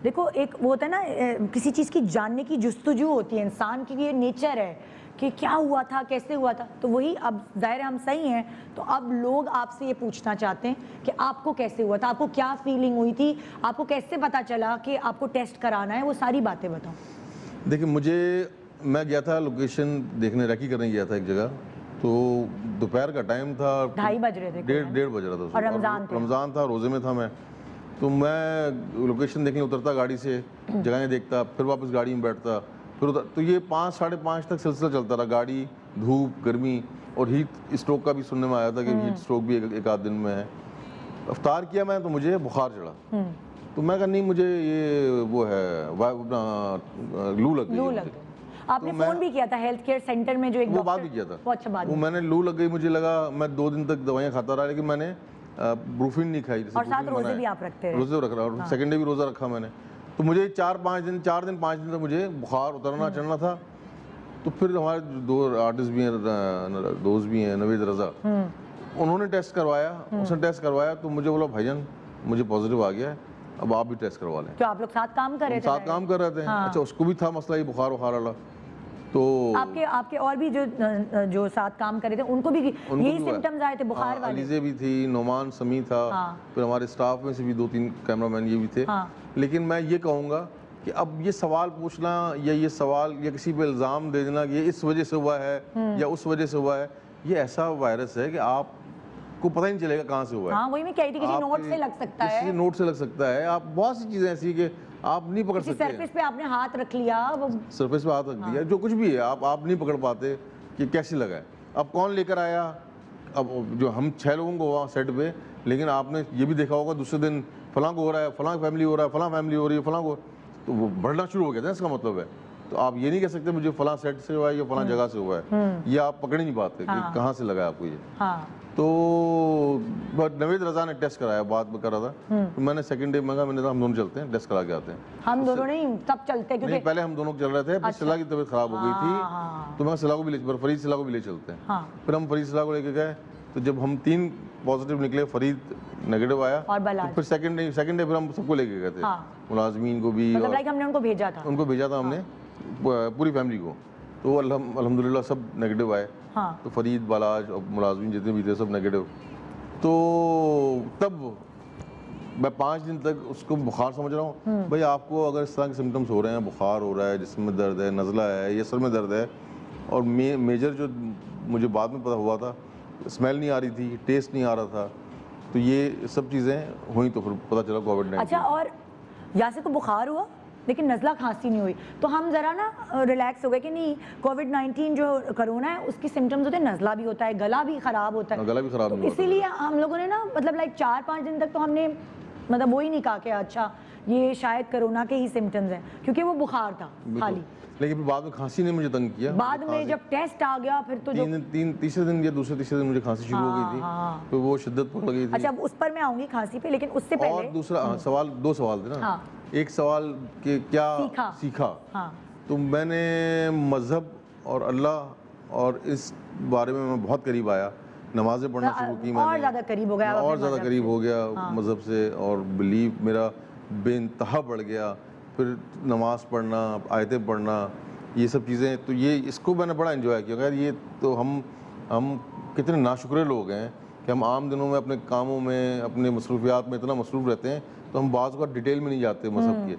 دیکھو, ایک وہ ہوتا ہے نا کسی چیز کی جاننے کی جستجو ہوتی ہے, انسان کی یہ نیچر ہے کہ کیا ہوا تھا, کیسے ہوا تھا. تو وہی اب ظاہر ہم صحیح ہیں, تو اب لوگ آپ سے یہ پوچھنا چاہتے ہیں کہ آپ کو کیسے ہوا تھا, آپ کو کیا فیلنگ ہوئی تھی, آپ کو کیسے پتا چلا کہ آپ کو ٹیسٹ کرانا ہے, وہ ساری باتیں بتاؤ. دیکھیں میں گیا تھا لوکیشن دیکھنے, ریکی کرنے گیا تھا ایک جگہ, تو دوپہر کا ٹائم تھا, 2:30 بج رہے تھے, 1:30 بج رہا تھا, اور رمضان تھا, روزے میں تھا میں. تو میں لوکیشن دیکھنے اترتا گاڑی سے, جگہیں دیکھتا, پھر واپس گاڑی میں بیٹھتا, پھر تو یہ 5-5:30 تک سلسلہ چلتا رہا. گاڑی, دھوپ, گرمی, اور ہیٹ اسٹروک کا بھی سننے میں آیا تھا کہ ہیٹ اسٹروک بھی ایک آدھ دن میں ہے. افطار کیا میں تو مجھے بخار چڑھا, تو میں کہا نہیں مجھے یہ وہ ہے لو لگ گئی. آپ نے فون بھی کیا تھا ہیلتھ کیئر سینٹر میں, جو ایک وہ بات بھی کیا تھا, وہ اچھا بات, وہ میں نے لو لگ گئی, مجھے لگا, میں 2 دن تک دوائیاں کھاتا رہا, لیکن میں نے بروفین نہیں کھائی. اور ساتھ روزے بھی آپ رکھتے ہیں, روزے رکھ رہا, اور سیکنڈ ڈے بھی روزہ رکھا میں نے. تو مجھے 4 دن 5 دن تک مجھے بخار اترنا چڑھنا تھا. تو پھر ہمارے 2 آرٹسٹ بھی ہیں, دوست بھی ہیں, نوید رضا, انہوں نے ٹیسٹ کروایا, اس نے ٹیسٹ کروایا, تو مجھے بولا بھائی جان مجھے پازیٹیو آ گیا ہے, اب آپ بھی ٹیسٹ کروا لیں. تو آپ لوگ ساتھ کام کر رہے تھے, ساتھ کام کر رہے تھے. اچھا اس کو بھی تھا مسئلہ یہ بخار والا, تو آپ کے اور بھی جو ساتھ کام کر رہے تھے ان کو بھی یہی سمپٹمز آئے تھے, بخار والے. علیزہ بھی تھی, نعمان سمیع تھا, پھر ہمارے سٹاف میں سے بھی 2-3 کیمرہ مین یہ بھی تھے. لیکن میں یہ کہوں گا کہ اب یہ سوال پوچھنا یا یہ سوال یا کسی پہ الزام دے دینا کہ یہ اس وجہ سے ہوا ہے یا اس وجہ سے ہوا ہے, یہ ایسا وائرس ہے کہ آپ کو پتہ ہی نہیں چلے گا کہاں سے ہوا ہے. ہاں وہی میں کہہ رہی تھی, کسی نوٹ سے لگ سکتا ہے, کسی نوٹ سے لگ سکتا ہے. آپ بہت سی چیزیں ایسی کہ آپ نہیں پکڑ کسی سکتے سرفیس پہ آپ نے ہاتھ رکھ لیا وہ سرفیس پہ ہاتھ رکھ دیا جو کچھ بھی ہے آپ نہیں پکڑ پاتے کہ کیسے لگا ہے. اب کون لے کر آیا, اب جو ہم 6 لوگوں کو ہوا سیٹ پہ, لیکن آپ نے یہ بھی دیکھا ہوگا دوسرے دن فلاں کو ہو رہا ہے, فلاں فیملی ہو رہا ہے, فلاں فیملی ہو رہی ہے, فلاں کو, تو وہ بڑھنا شروع ہو گیا تھا. اس کا مطلب ہے تو آپ یہ نہیں کہہ سکتے مجھے فلاں سیٹ سے ہوا ہے یا فلاں جگہ سے ہوا ہے, یہ آپ پکڑ ہی نہیں پاتے کہ کہاں سے لگا ہے آپ کو یہ. ہاں تو نوید رضا نے ٹیسٹ کرایا, بات میں کر رہا تھا, میں نے سیکنڈ ڈے میں کہا, میں نے کہا ہم دونوں چلتے ہیں ٹیسٹ کرا کے آتے ہیں. ہم دونوں نہیں سب چلتے نہیں, کیونکہ پہلے ہم دونوں چل رہے تھے, پھر صلاح کی طبیعت خراب ہو گئی تھی, تو میں صلاح کو بھی لے, فرید صلاح کو بھی لے چلتے ہیں. پھر ہم فرید صلاح کو لے کے گئے, تو جب ہم 3 پازیٹیو نکلے, فرید نیگیٹو آیا, پھر سیکنڈ ڈے پھر ہم سب کو لے کے گئے تھے, ملازمین کو بھی, مطلب لائک ہم نے ان کو بھیجا تھا, ان کو بھیجا تھا ہم نے پوری فیملی کو, تو الحمدللہ سب نیگیٹو آئے. تو فرید, بالاج اور ملازمین جتنے بھی تھے سب نیگیٹو. تو تب میں 5 دن تک اس کو بخار سمجھ رہا ہوں. بھائی آپ کو اگر اس طرح کے سمٹمس ہو رہے ہیں, بخار ہو رہا ہے, جسم میں درد ہے, نزلہ ہے یا سر میں درد ہے, اور میجر جو مجھے بعد میں پتہ ہوا تھا, اسمیل نہیں آ رہی تھی, ٹیسٹ نہیں آ رہا تھا, تو یہ سب چیزیں ہوئیں, تو پھر پتہ چلا کووڈ-19. اچھا, اور یاسر کو بخار ہوا لیکن نزلہ کھانسی نہیں ہوئی, تو ہم ذرا نا ریلیکس ہو گئے کہ نہیں کووڈ-19 جو کرونا ہے اس کی سمٹمز ہوتے ہیں, نزلہ بھی ہوتا ہے, گلا بھی خراب ہوتا ہے, گلا بھی خراب نہیں ہوتا. اسی لیے ہم لوگوں نے نا مطلب لائک 4-5 دن تک تو ہم نے مطلب وہی نہیں کہا کہ اچھا یہ شاید کرونا کے ہی سمٹمز ہیں, کیونکہ وہ بخار تھا خالی. لیکن بعد میں کھانسی نے مجھے تنگ کیا. بعد میں جب ٹیسٹ آ گیا پھر تو جو تیسرے دن یا تیسرے دن مجھے کھانسی شروع ہو گئی تھی, تو وہ شدت پکڑ گئی تھی. اچھا اس پر میں آؤں گی کھانسی پہ, لیکن اس سے پہلے اور دوسرا سوال, 2 سوال تھے نا. ایک سوال کہ کیا سیکھا, تو میں نے مذہب اور اللہ اور اس بارے میں بہت قریب آیا, نمازیں پڑھنا شروع کی میں نے, اور زیادہ قریب ہو گیا, اور زیادہ قریب ہو گیا مذہب سے, اور بلیف میرا بے انتہا بڑھ گیا. پھر نماز پڑھنا, آیتیں پڑھنا, یہ سب چیزیں, تو یہ اس کو میں نے بڑا انجوائے کیا. خیر یہ تو ہم کتنے ناشکرے لوگ ہیں کہ ہم عام دنوں میں اپنے کاموں میں, اپنے مصروفیات میں اتنا مصروف رہتے ہیں, تو ہم بعض اوقات ڈیٹیل میں نہیں جاتے مذہب کے.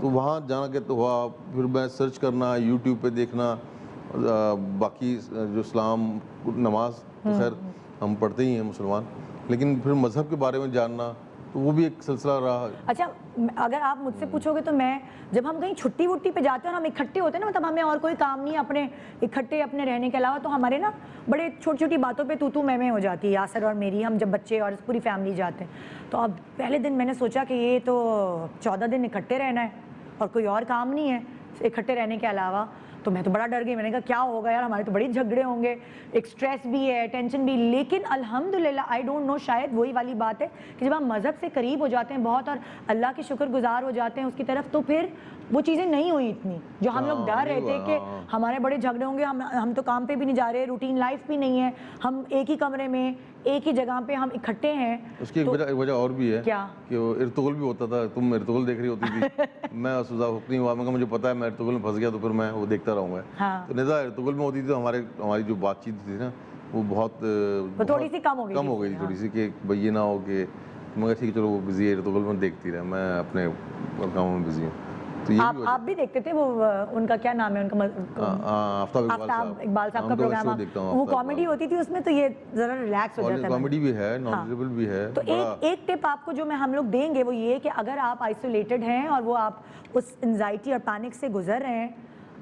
تو وہاں جانا کہ تو ہوا, پھر میں سرچ کرنا, یوٹیوب پہ دیکھنا, باقی جو اسلام, نماز تو خیر ہم پڑھتے ہی ہیں مسلمان, لیکن پھر مذہب کے بارے میں جاننا, تو وہ بھی ایک سلسلہ رہا. اچھا, اگر آپ مجھ سے پوچھو گے تو میں جب ہم کہیں چھٹی وٹی پہ جاتے ہیں اور ہم اکٹھے ہوتے ہیں نا, مطلب ہمیں اور کوئی کام نہیں اپنے اکٹھے اپنے رہنے کے علاوہ, تو ہمارے نا بڑے چھوٹی چھوٹی باتوں پہ تو میں ہو جاتی ہے یاسر اور میری. ہم جب بچے اور پوری فیملی جاتے ہیں, تو اب پہلے دن میں نے سوچا کہ یہ تو 14 دن اکٹھے رہنا ہے اور کوئی اور کام نہیں ہے اکٹھے رہنے کے علاوہ, تو میں تو بڑا ڈر گئی. میں نے کہا کیا ہوگا یار, ہمارے تو بڑے جھگڑے ہوں گے, ایک سٹریس بھی ہے, ٹینشن بھی. لیکن الحمدللہ آئی ڈونٹ نو, شاید وہی والی بات ہے کہ جب ہم مذہب سے قریب ہو جاتے ہیں بہت اور اللہ کے شکر گزار ہو جاتے ہیں اس کی طرف, تو پھر وہ چیزیں نہیں ہوئی اتنی جو ہم لوگ ڈر رہے تھے کہ ہمارے بڑے جھگڑے ہوں گے. ہم تو کام پہ بھی نہیں جا رہے, روٹین لائف بھی نہیں ہے, ہم ایک ہی کمرے میں ایک ہی جگہ پہ ہم اکٹھے ہیں. اس کی ایک وجہ اور بھی ہے, کیا کہ وہ ارطغرل بھی ہوتا تھا, تم ارطغرل دیکھ رہی ہوتی تھی, میں اپنی ہوا, میں کہا مجھے پتا ہے میں ارطغرل میں پھنس گیا, تو پھر میں وہ دیکھتا رہوں گا. تو نظر ارطغرل میں ہوتی تھی تو ہماری جو بات چیت تھی نا وہ بہت تھوڑی سی کم ہو گئی تھی, تھوڑی سی, کہ بھائی یہ نہ ہو کہ میں ٹھیک ہے چلو وہ بزی ہے ارطغرل میں, دیکھتی رہے, میں اپنے کاموں میں بزی ہوں. آپ بھی دیکھتے تھے, وہ ان کا کیا نام ہے ان کا, آفتاب اقبال صاحب کا پروگرام, وہ کامیڈی ہوتی تھی اس میں, تو یہ ذرا ریلیکس ہو جاتا ہے. کامیڈی بھی ہے, نالجبل بھی ہے. تو ایک ٹپ آپ کو جو ہم لوگ دیں گے وہ یہ کہ اگر آپ آئسولیٹڈ ہیں اور وہ آپ اس انزائٹی اور پینک سے گزر رہے ہیں,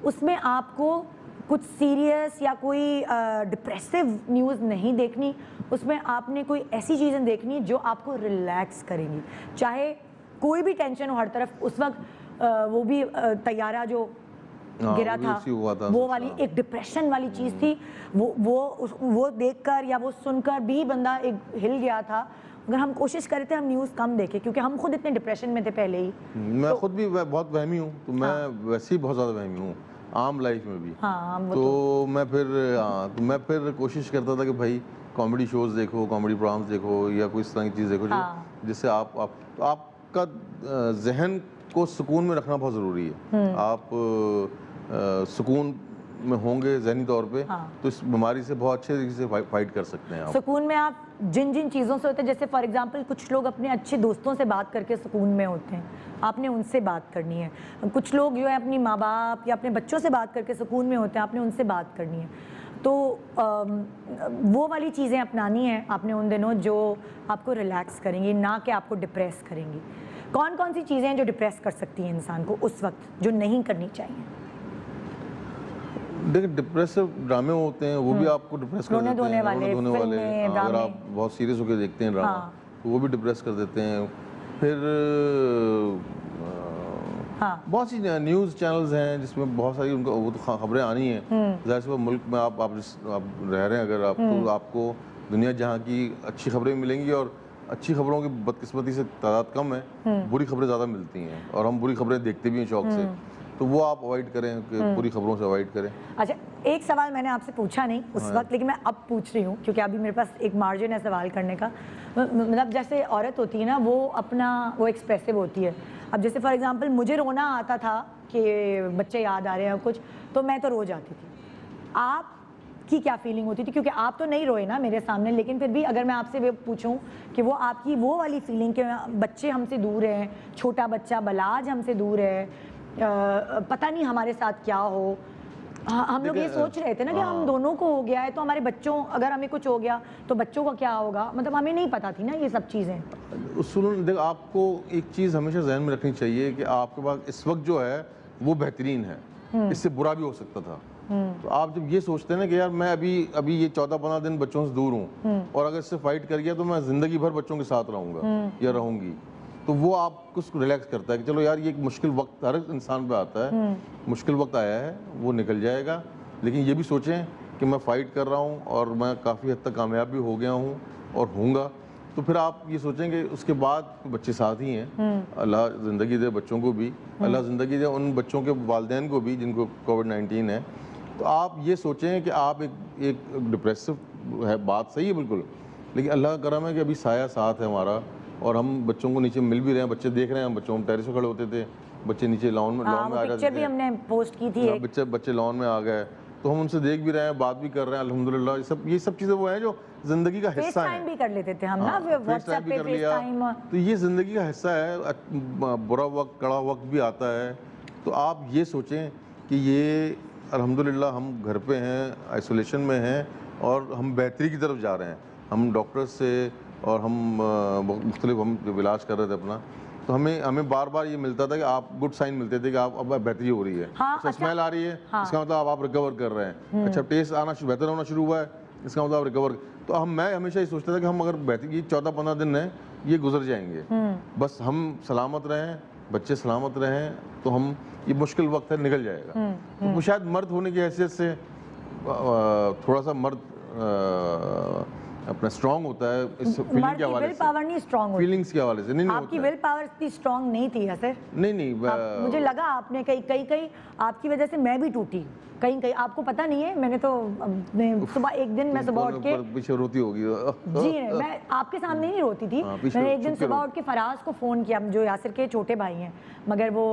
اس میں آپ کو کچھ سیریس یا کوئی ڈپریسو نیوز نہیں دیکھنی, اس میں آپ نے کوئی ایسی چیزیں دیکھنی جو آپ کو ریلیکس کریں گی. چاہے کوئی بھی ٹینشن ہو ہر طرف, اس وقت وہ بھی طیارہ جو گرا تھا وہ والی ایک ڈپریشن والی چیز تھی, وہ دیکھ کر یا وہ سن کر بھی بندہ ایک ہل گیا تھا. اگر ہم کوشش کرتے ہیں ہم نیوز کم دیکھیں, کیونکہ ہم خود اتنے ڈپریشن میں تھے پہلے ہی. میں خود بھی بہت وہمی ہوں, تو میں ویسے ہی بہت زیادہ وہمی ہوں عام لائف میں بھی. تو میں پھر کوشش کرتا تھا کہ بھائی کامیڈی شوز دیکھو, کامیڈی پروگرامز دیکھو, یا کوئی اس طرح کی چیز دیکھو جس سے آپ کا ذہن کو سکون میں رکھنا بہت ضروری ہے. آپ سکون میں ہوں گے ذہنی طور پہ, تو اس بیماری سے بہت اچھے طریقے سے فائٹ کر سکتے ہیں. سکون میں آپ جن چیزوں سے ہوتے ہیں, جیسے فار ایگزامپل کچھ لوگ اپنے اچھے دوستوں سے بات کر کے سکون میں ہوتے ہیں, آپ نے ان سے بات کرنی ہے. کچھ لوگ جو ہے اپنی ماں باپ یا اپنے بچوں سے بات کر کے سکون میں ہوتے ہیں, آپ نے ان سے بات کرنی ہے. تو وہ والی چیزیں اپنانی ہیں آپ نے ان دنوں جو آپ کو ریلیکس کریں گی, نہ کہ آپ کو ڈپریس کریں گی. کون کون سی چیزیں ہیں جو ڈپریس کر سکتی ہیں انسان کو اس وقت, جو نہیں کرنی چاہیے؟ دیکھیں ڈپریسو ڈرامے ہوتے ہیں وہ بھی آپ کو ڈپریس کر دیتے ہیں, رونے دھونے والے اگر آپ بہت سیریس ہو کے دیکھتے ہیں ڈرامہ تو وہ بھی ڈپریس کر دیتے ہیں. پھر بہت سی نیوز چینلز ہیں جس میں بہت ساری ان کو وہ تو خبریں آنی ہیں. ظاہر سی ملک میں آپ رہ رہے ہیں, اگر آپ کو دنیا جہاں کی اچھی خبریں ملیں گی, اور اچھی خبروں کی بدقسمتی سے تعداد کم ہے, بری خبریں زیادہ ملتی ہیں, اور ہم بری خبریں دیکھتے بھی ہیں شوق سے, تو وہ آپ اوائڈ کریں کہ بری خبروں سے اوائڈ کریں. اچھا, ایک سوال میں نے آپ سے پوچھا نہیں اس وقت, لیکن میں اب پوچھ رہی ہوں کیونکہ ابھی میرے پاس ایک مارجن ہے سوال کرنے کا. مطلب جیسے عورت ہوتی ہے نا, وہ اپنا وہ ایکسپریسو ہوتی ہے. اب جیسے فار ایگزامپل مجھے رونا آتا تھا کہ بچے یاد آ رہے ہیں کچھ, تو میں تو رو جاتی تھی. آپ کی کیا فیلنگ ہوتی تھی؟ کیونکہ آپ تو نہیں روئے نا میرے سامنے, لیکن پھر بھی اگر میں آپ سے پوچھوں کہ وہ آپ کی وہ والی فیلنگ کہ بچے ہم سے دور ہیں, چھوٹا بچہ بلاج ہم سے دور ہے, پتہ نہیں ہمارے ساتھ کیا ہو. ہم لوگ یہ سوچ رہے تھے نا کہ ہم دونوں کو ہو گیا ہے تو ہمارے بچوں, اگر ہمیں کچھ ہو گیا تو بچوں کا کیا ہوگا, مطلب ہمیں نہیں پتا تھی نا یہ سب چیزیں. اصول دیکھ, آپ کو ایک چیز ہمیشہ ذہن میں رکھنی چاہیے کہ آپ کے پاس اس وقت جو ہے وہ بہترین ہے, اس سے برا بھی ہو سکتا تھا. تو آپ جب یہ سوچتے ہیں نا کہ یار میں ابھی یہ 14-15 دن بچوں سے دور ہوں, اور اگر اس سے فائٹ کر گیا تو میں زندگی بھر بچوں کے ساتھ رہوں گا یا رہوں گی, تو وہ آپ کو ریلیکس کرتا ہے کہ چلو یار یہ ایک مشکل وقت ہر انسان پہ آتا ہے, مشکل وقت آیا ہے, وہ نکل جائے گا. لیکن یہ بھی سوچیں کہ میں فائٹ کر رہا ہوں اور میں کافی حد تک کامیاب بھی ہو گیا ہوں اور ہوں گا. تو پھر آپ یہ سوچیں کہ اس کے بعد بچے ساتھ ہی ہیں, اللہ زندگی دے بچوں کو بھی, اللہ زندگی دے ان بچوں کے والدین کو بھی جن کو کووڈ-19 ہے. تو آپ یہ سوچیں کہ آپ ایک ڈپریسو ہے, بات صحیح ہے بالکل, لیکن اللہ کا کرم ہے کہ ابھی سایہ ساتھ ہے ہمارا, اور ہم بچوں کو نیچے مل بھی رہے ہیں, بچے دیکھ رہے ہیں, بچوں ہم ٹیرس پہ کھڑے ہوتے تھے, بچے نیچے لان میں آ جاتے پکچر بھی ہم نے پوسٹ کی تھی, بچے لان میں آ گئے, تو ہم ان سے دیکھ بھی رہے ہیں, بات بھی کر رہے ہیں الحمدللہ. یہ سب چیزیں وہ ہیں جو زندگی کا حصہ ہیں. بھی کر لیتے تھے ہم نا, واٹس ایپ پہ فیس ٹائم, تو یہ زندگی کا حصہ ہے. برا وقت کڑا وقت بھی آتا ہے, تو آپ یہ سوچیں کہ یہ الحمدللہ ہم گھر پہ ہیں, آئسولیشن میں ہیں, اور ہم بہتری کی طرف جا رہے ہیں. ہم ڈاکٹر سے اور ہم مختلف ہم جب علاج کر رہے تھے اپنا, تو ہمیں بار بار یہ ملتا تھا کہ آپ گڈ سائن ملتے تھے کہ آپ اب بہتری ہو رہی ہے, اسمیل آ رہی ہے, اس کا مطلب آپ ریکور کر رہے ہیں. اچھا, ٹیسٹ آنا بہتر ہونا شروع ہوا ہے, اس کا مطلب آپ ریکور. تو میں ہمیشہ یہ سوچتا تھا کہ ہم اگر بہتری, یہ 14-15 دن ہیں یہ گزر جائیں گے, بس ہم سلامت رہیں, بچے سلامت رہیں, تو ہم یہ مشکل وقت ہے نکل جائے گا. تو شاید مرد ہونے کی حیثیت سے تھوڑا سا مرد اپنا اسٹرانگ ہوتا ہے اس فیلنگ کے حوالے سے, پاور نہیں اسٹرانگ ہوتی, فیلنگز کے حوالے سے نہیں آپ کی ول پاور اتنی اسٹرانگ نہیں تھی ایسے. نہیں مجھے لگا آپ نے کئی آپ کی وجہ سے میں بھی ٹوٹی کہیں آپ کو پتہ نہیں ہے. میں نے تو صبح ایک دن میں صبح اٹھ کے پیچھے روتی ہوگی, جی میں آپ کے سامنے نہیں روتی تھی, میں نے ایک دن صبح اٹھ کے فراز کو فون کیا, جو یاسر کے چھوٹے بھائی ہیں, مگر وہ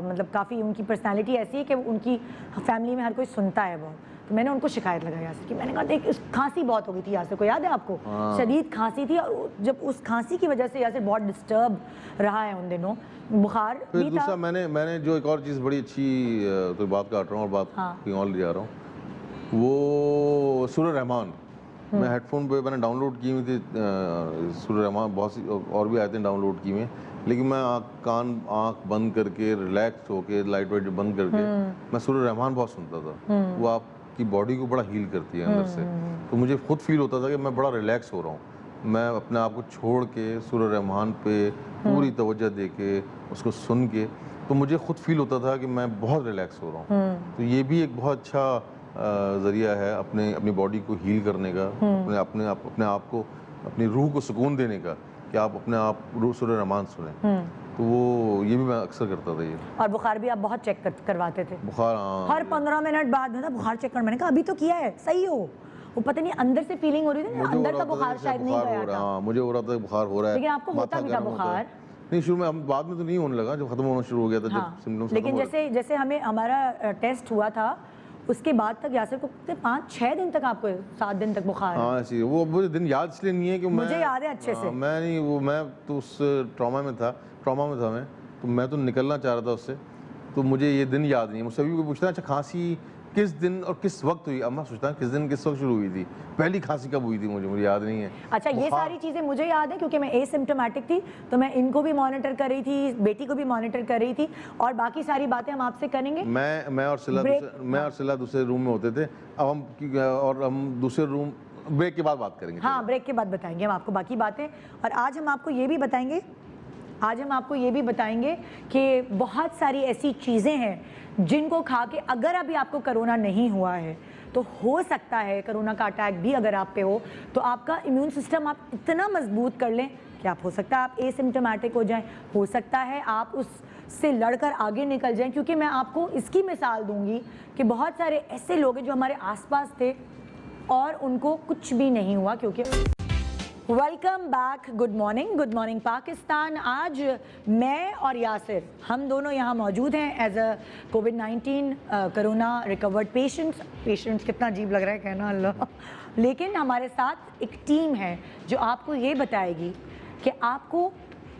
مطلب کافی ان کی پرسنالٹی ایسی ہے کہ ان کی فیملی میں ہر کوئی سنتا ہے بہت. تو میں نے ان کو شکایت لگائی یاسر کی, میں نے کہا دیکھ کھانسی بہت ہو گئی تھی یاسر کو, یاد ہے آپ کو, شدید کھانسی تھی, اور جب اس کھانسی کی وجہ سے یاسر بہت ڈسٹرب رہا ہے ان دنوں, بخار بھی تھا. دوسرا میں نے جو ایک اور چیز بڑی اچھی, تو بات کاٹ رہا ہوں اور بات کہیں اور لے جا رہا ہوں, وہ سورہ رحمان. میں ہیڈ فون پہ میں نے ڈاؤن لوڈ کی ہوئی تھی سورہ رحمان, بہت سی اور بھی آیتیں ڈاؤن لوڈ کی ہوئی ہیں, لیکن میں آنکھ بند کر کے ریلیکس ہو کے لائٹ وائٹ بند کر کے میں سورہ رحمان بہت سنتا تھا. وہ آپ کی باڈی کو بڑا ہیل کرتی ہے اندر سے, تو مجھے خود فیل ہوتا تھا کہ میں بڑا ریلیکس ہو رہا ہوں. میں اپنے آپ کو چھوڑ کے سورہ رحمان پہ پوری توجہ دے کے اس کو سن کے, تو مجھے خود فیل ہوتا تھا کہ میں بہت ریلیکس ہو رہا ہوں. تو یہ بھی ایک بہت اچھا ذریعہ ہے اپنی باڈی کو ہیل کرنے کا, اپنے آپ کو, اپنی روح کو سکون دینے کا, کہ آپ اپنے آپ سورہ رحمان سنیں. تو وہ یہ بھی میں اکثر کرتا تھا. یہ اور بخار بھی آپ بہت چیک کرواتے تھے, بخار ہر 15 منٹ بعد میں نا بخار چیک کرنا. میں نے کہا ابھی تو کیا ہے, صحیح ہو, وہ پتہ نہیں اندر سے فیلنگ ہو رہی تھی, اندر کا بخار شاید نہیں گیا تھا. مجھے ہو رہا تھا بخار ہو رہا ہے, لیکن آپ کو ہوتا بھی تھا بخار. نہیں شروع میں, بعد میں تو نہیں ہونے لگا, جب ختم ہونا شروع ہو گیا تھا, جب سمپٹمز ختم ہو لیکن جیسے ہمارا ٹیسٹ ہوا تھا اس کے بعد تک یاسر کو 5-6 دن تک, آپ کو 7 دن تک بخار. ہاں ایسی, وہ مجھے دن یاد اس لیے نہیں ہے کہ مجھے یاد ہے اچھے سے, میں نہیں, وہ میں تو اس ٹراما میں تھا میں, تو میں تو نکلنا چاہ رہا تھا اس سے, تو مجھے یہ دن یاد نہیں ہے. مجھ سے بھی کوئی پوچھتا ہے اچھا کھانسی کس دن اور کس وقت ہوئی؟ اب میں سوچتا ہوں کس دن کس وقت شروع ہوئی تھی، پہلی کھانسی کب ہوئی تھی مجھے یاد نہیں ہے. اچھا یہ ساری چیزیں مجھے یاد ہے کیونکہ میں اے سمپٹومیٹک تھی تو میں ان کو بھی مانیٹر کر رہی تھی, بیٹی کو بھی مانیٹر کر رہی تھی, اور باقی ساری باتیں ہم آپ سے کریں گے. میں اور سلا دوسرے روم میں ہوتے تھے, اب ہم دوسرے روم بریک کے بعد بات کریں گے. ہاں بریک کے بعد بتائیں گے ہم آپ کو باقی باتیں. اور آج ہم آپ کو یہ بھی بتائیں گے کہ بہت ساری ایسی چیزیں ہیں جن کو کھا کے اگر ابھی آپ کو کرونا نہیں ہوا ہے تو ہو سکتا ہے کرونا کا اٹیک بھی اگر آپ پہ ہو تو آپ کا امیون سسٹم آپ اتنا مضبوط کر لیں کہ آپ ہو سکتا ہے آپ اے سمپٹومیٹک ہو جائیں, ہو سکتا ہے آپ اس سے لڑ کر آگے نکل جائیں. کیونکہ میں آپ کو اس کی مثال دوں گی کہ بہت سارے ایسے لوگ ہیں جو ہمارے آس پاس تھے اور ان کو کچھ بھی نہیں ہوا. کیونکہ welcome back, good morning Pakistan. آج میں اور یاسر ہم دونوں یہاں موجود ہیں ایز اے کووڈ-19 کرونا ریکورڈ پیشنٹس. کتنا عجیب لگ رہا ہے کہنا اللہ, لیکن ہمارے ساتھ ایک ٹیم ہے جو آپ کو یہ بتائے گی کہ آپ کو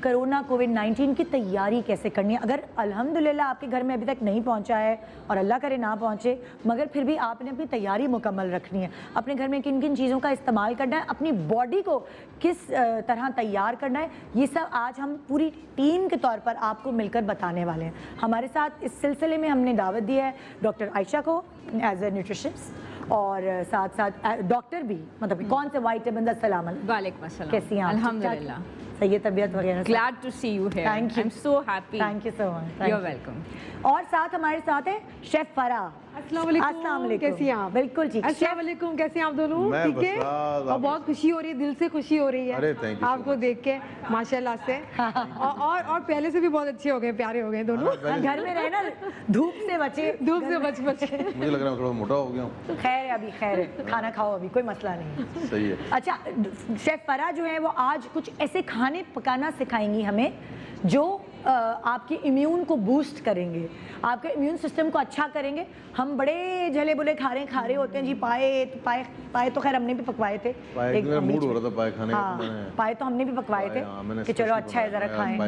کرونا کووڈ-19 کی تیاری کیسے کرنی ہے. اگر الحمدللہ آپ کے گھر میں ابھی تک نہیں پہنچا ہے اور اللہ کرے نہ پہنچے, مگر پھر بھی آپ نے اپنی تیاری مکمل رکھنی ہے. اپنے گھر میں کن کن چیزوں کا استعمال کرنا ہے, اپنی باڈی کو کس طرح تیار کرنا ہے, یہ سب آج ہم پوری ٹیم کے طور پر آپ کو مل کر بتانے والے ہیں. ہمارے ساتھ اس سلسلے میں ہم نے دعوت دیا ہے ڈاکٹر عائشہ کو ایز اے نیوٹریشنسٹ, اور ساتھ ساتھ ڈاکٹر بھی, مطلب کون سے وائٹامن. السلام علیکم. وعلیکم السلام. کیسی ہیں آپ؟ الحمدللہ. صحیح طبیعت وغیرہ؟ Glad to see you here. Thank you. I'm so happy. Thank you so much. You're welcome. اور ساتھ ہمارے ساتھ ہے شیف فرح. السلام علیکم, کیسی ہیں آپ؟ بالکل ٹھیک. السلام علیکم, کیسے ہیں آپ دونوں؟ ٹھیک ہے, اور بہت خوشی ہو رہی ہے, دل سے خوشی ہو رہی ہے آپ کو دیکھ کے ماشاءاللہ سے, اور پہلے سے بھی بہت اچھے ہو گئے, پیارے ہو گئے دونوں. گھر میں رہے نا, دھوپ سے بچے, بچ مجھے لگ رہا ہے تھوڑا موٹا ہو گیا ہوں. خیر ہے, ابھی خیر ہے, کھانا کھاؤ, ابھی کوئی مسئلہ نہیں. صحیح ہے. اچھا شیف فرح جو ہے وہ آج کچھ ایسے کھانے پکانا سکھائیں گی ہمیں جو آپ کے امیون کو بوسٹ کریں گے, آپ کے امیون سسٹم کو اچھا کریں گے. ہم بڑے جھلے بلے کھا رہے ہوتے ہیں جی. پائے تو خیر ہم نے بھی پکوائے تھے, موڈ ہو رہا تھا پائے کھانے کا. پائے تو ہم نے بھی پکوائے تھے کہ چلو اچھا ہے ذرا کھائیں,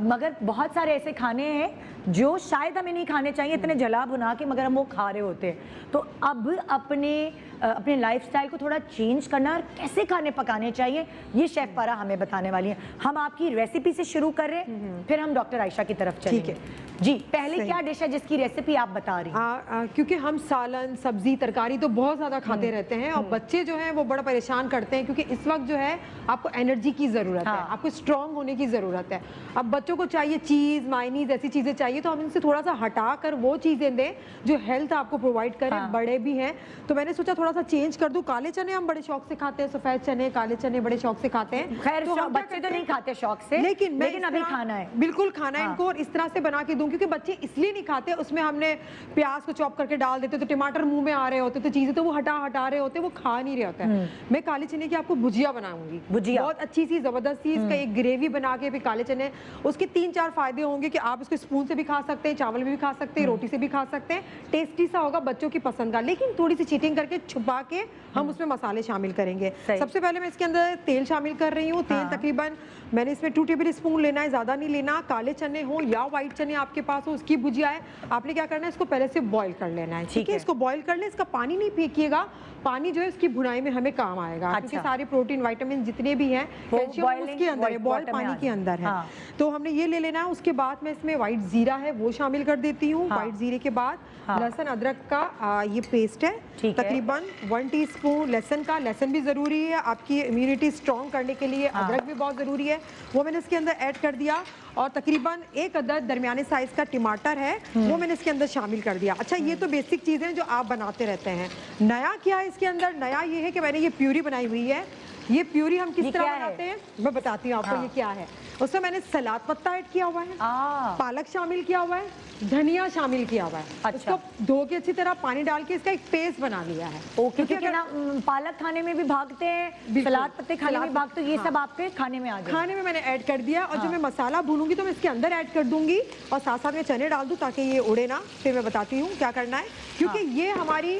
مگر بہت سارے ایسے کھانے ہیں جو شاید ہمیں نہیں کھانے چاہیے اتنے جلا بنا کے, مگر ہم وہ کھا رہے ہوتے ہیں. تو اب اپنے لائف سٹائل کو تھوڑا چینج کرنا اور کیسے کھانے پکانے چاہیے یہ شیف فرح ہمیں بتانے والی ہیں. ہم آپ کی ریسیپی سے شروع کر رہے ہیں, پھر ہم ڈاکٹر عائشہ کی طرف چلیں گے. جی پہلے کیا ڈش ہے جس کی ریسیپی آپ بتا رہی ہیں؟ کیونکہ ہم سالن, سبزی, ترکاری تو بہت زیادہ کھاتے رہتے ہیں, اور بچے جو ہیں وہ بڑا پریشان کرتے ہیں کیونکہ اس وقت جو ہے آپ کو انرجی کی ضرورت ہے, آپ کو اسٹرانگ ہونے کی ضرورت ہے. اب بچوں کو چاہیے چیز, مائونیز, ایسی چیزیں چاہیے, تو ہم ان سے تھوڑا سا ہٹا کر وہ چیزیں دیں جو ہیلتھ آپ کو پرووائڈ کریں. بڑے بھی ہیں تو میں نے سوچا تھوڑا سا چینج کر دوں. کالے چنے ہم بڑے شوق سے کھاتے ہیں, سفید چنے, کالے چنے بڑے شوق سے کھاتے ہیں. خیر بچے تو نہیں کھاتے شوق سے, لیکن ابھی کھانا ہے, بالکل کھانا ہے ان کو, اور اس طرح سے بنا کے دوں کیونکہ بچے اس لیے نہیں کھاتے, اس میں ہم نے پیاز کو چاپ کر کے ڈال دیتے تو ٹماٹر منہ میں آ رہے ہوتے, تو چیزیں تو وہ ہٹا رہے ہوتے, وہ کھا نہیں رہے ہوتے ہیں. میں کالے چنے کی آپ کو بھجیا بناؤں گی, بہت اچھی سی زبردست سی, اس کا ایک گریوی بنا کے. پھر کالے چنے, اس کے 3-4 فائدے ہوں گے کہ آپ اس کو اسپون سے بھی کھا سکتے ہیں, چاول میں بھی کھا سکتے ہیں, روٹی سے بھی کھا سکتے ہیں. ٹیسٹی سا ہوگا, بچوں کی پسند کا, لیکن تھوڑی سی چیٹنگ کر کے چھپا کے ہم اس میں مسالے شامل کریں گے. سب سے پہلے میں اس کے اندر تیل شامل کر رہی ہوں. تیل تقریباً میں نے اس میں 2 ٹیبل اسپون لینا ہے, زیادہ نہیں لینا. کالے چنے ہوں یا وائٹ چنے آپ کے پاس ہو, اس کی بھجیا ہے, آپ نے کیا کرنا ہے, اس کو پہلے سے بوائل کر لینا ہے. ٹھیک ہے, اس کو بوائل کر لیں, اس کا پانی نہیں پھینکیے گا, پانی جو ہے اس کی بھنائی میں ہمیں کام آئے گا, کیونکہ سارے پروٹین وائٹامن جتنے بھی ہیں کیلشیم اس کے اندر ہے, بوائل پانی کے اندر ہے. تو ہم نے یہ لے لینا ہے. اس کے بعد میں اس میں وائٹ زیرہ ہے وہ شامل کر دیتی ہوں. وائٹ زیرے کے بعد لہسن ادرک کا یہ پیسٹ ہے, تقریباً 1 ٹی اسپون لہسن کا. لہسن بھی ضروری ہے آپ کی امیونٹی اسٹرانگ کرنے کے لیے, ادرک بھی بہت ضروری ہے, وہ میں نے اس کے اندر ایڈ کر دیا. اور تقریباً 1 عدد درمیانے سائز کا ٹماٹر ہے, وہ میں نے اس کے اندر شامل کر دیا. اچھا یہ تو بیسک چیزیں جو آپ بناتے رہتے ہیں. نیا کیا ہے اس کے اندر؟ نیا یہ ہے کہ میں نے یہ پیوری بنائی ہوئی ہے. یہ پیوری ہم کس طرح بناتے ہیں میں بتاتی ہوں آپ کو یہ کیا ہے. اس میں نے سلاد پتہ ایڈ کیا ہوا ہے, پالک شامل کیا ہوا ہے, دھنیا شامل کیا ہوا ہے. اس کو دھو کے اچھی طرح پانی ڈال کے اس کا ایک پیسٹ بنا لیا ہے. کیونکہ پالک کھانے میں بھی بھاگتے ہیں, سلاد پتے کھانے میں بھاگتے ہیں, یہ سب آپ کے کھانے میں آ جائے. کھانے میں نے ایڈ کر دیا, اور جو میں مسالہ بھونوں گی تو میں اس کے اندر ایڈ کر دوں گی, اور ساتھ ساتھ میں چنے ڈال دوں تاکہ یہ اڑے نہ. پھر میں بتاتی ہوں کیا کرنا ہے, کیونکہ یہ ہماری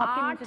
8,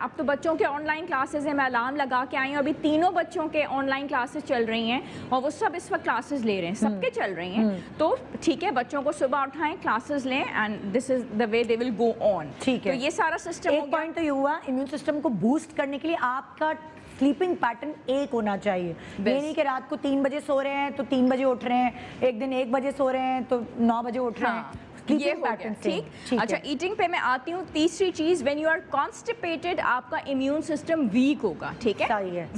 اب تو بچوں کے آن لائن کلاسز ہیں, میں الارم لگا کے آئی ہوں, ابھی تینوں بچوں کے آن لائن کلاسز چل رہی ہیں اور وہ سب اس وقت کلاسز لے رہے ہیں, سب کے چل رہی ہیں. تو ٹھیک ہے, بچوں کو صبح اٹھائیں, کلاسز لیں, اینڈ دس از دا وے دے ول گو آن. ٹھیک ہے, تو یہ سارا سسٹم ایک پوائنٹ تو یہ ہوا امیون سسٹم کو بوسٹ کرنے کے لیے آپ کا سلیپنگ پیٹرن ایک ہونا چاہیے. یہ نہیں کہ رات کو 3 بجے سو رہے ہیں تو 3 بجے اٹھ رہے ہیں, ایک دن 1 بجے سو رہے ہیں تو 9 بجے اٹھ رہے ہیں. یہ ہو گیا. ٹھیک, اچھا ایٹنگ پہ میں آتی ہوں. تیسری چیز, وین یو آر کانسٹیپیٹڈ, آپ کا امیون سسٹم ویک ہوگا. ٹھیک ہے,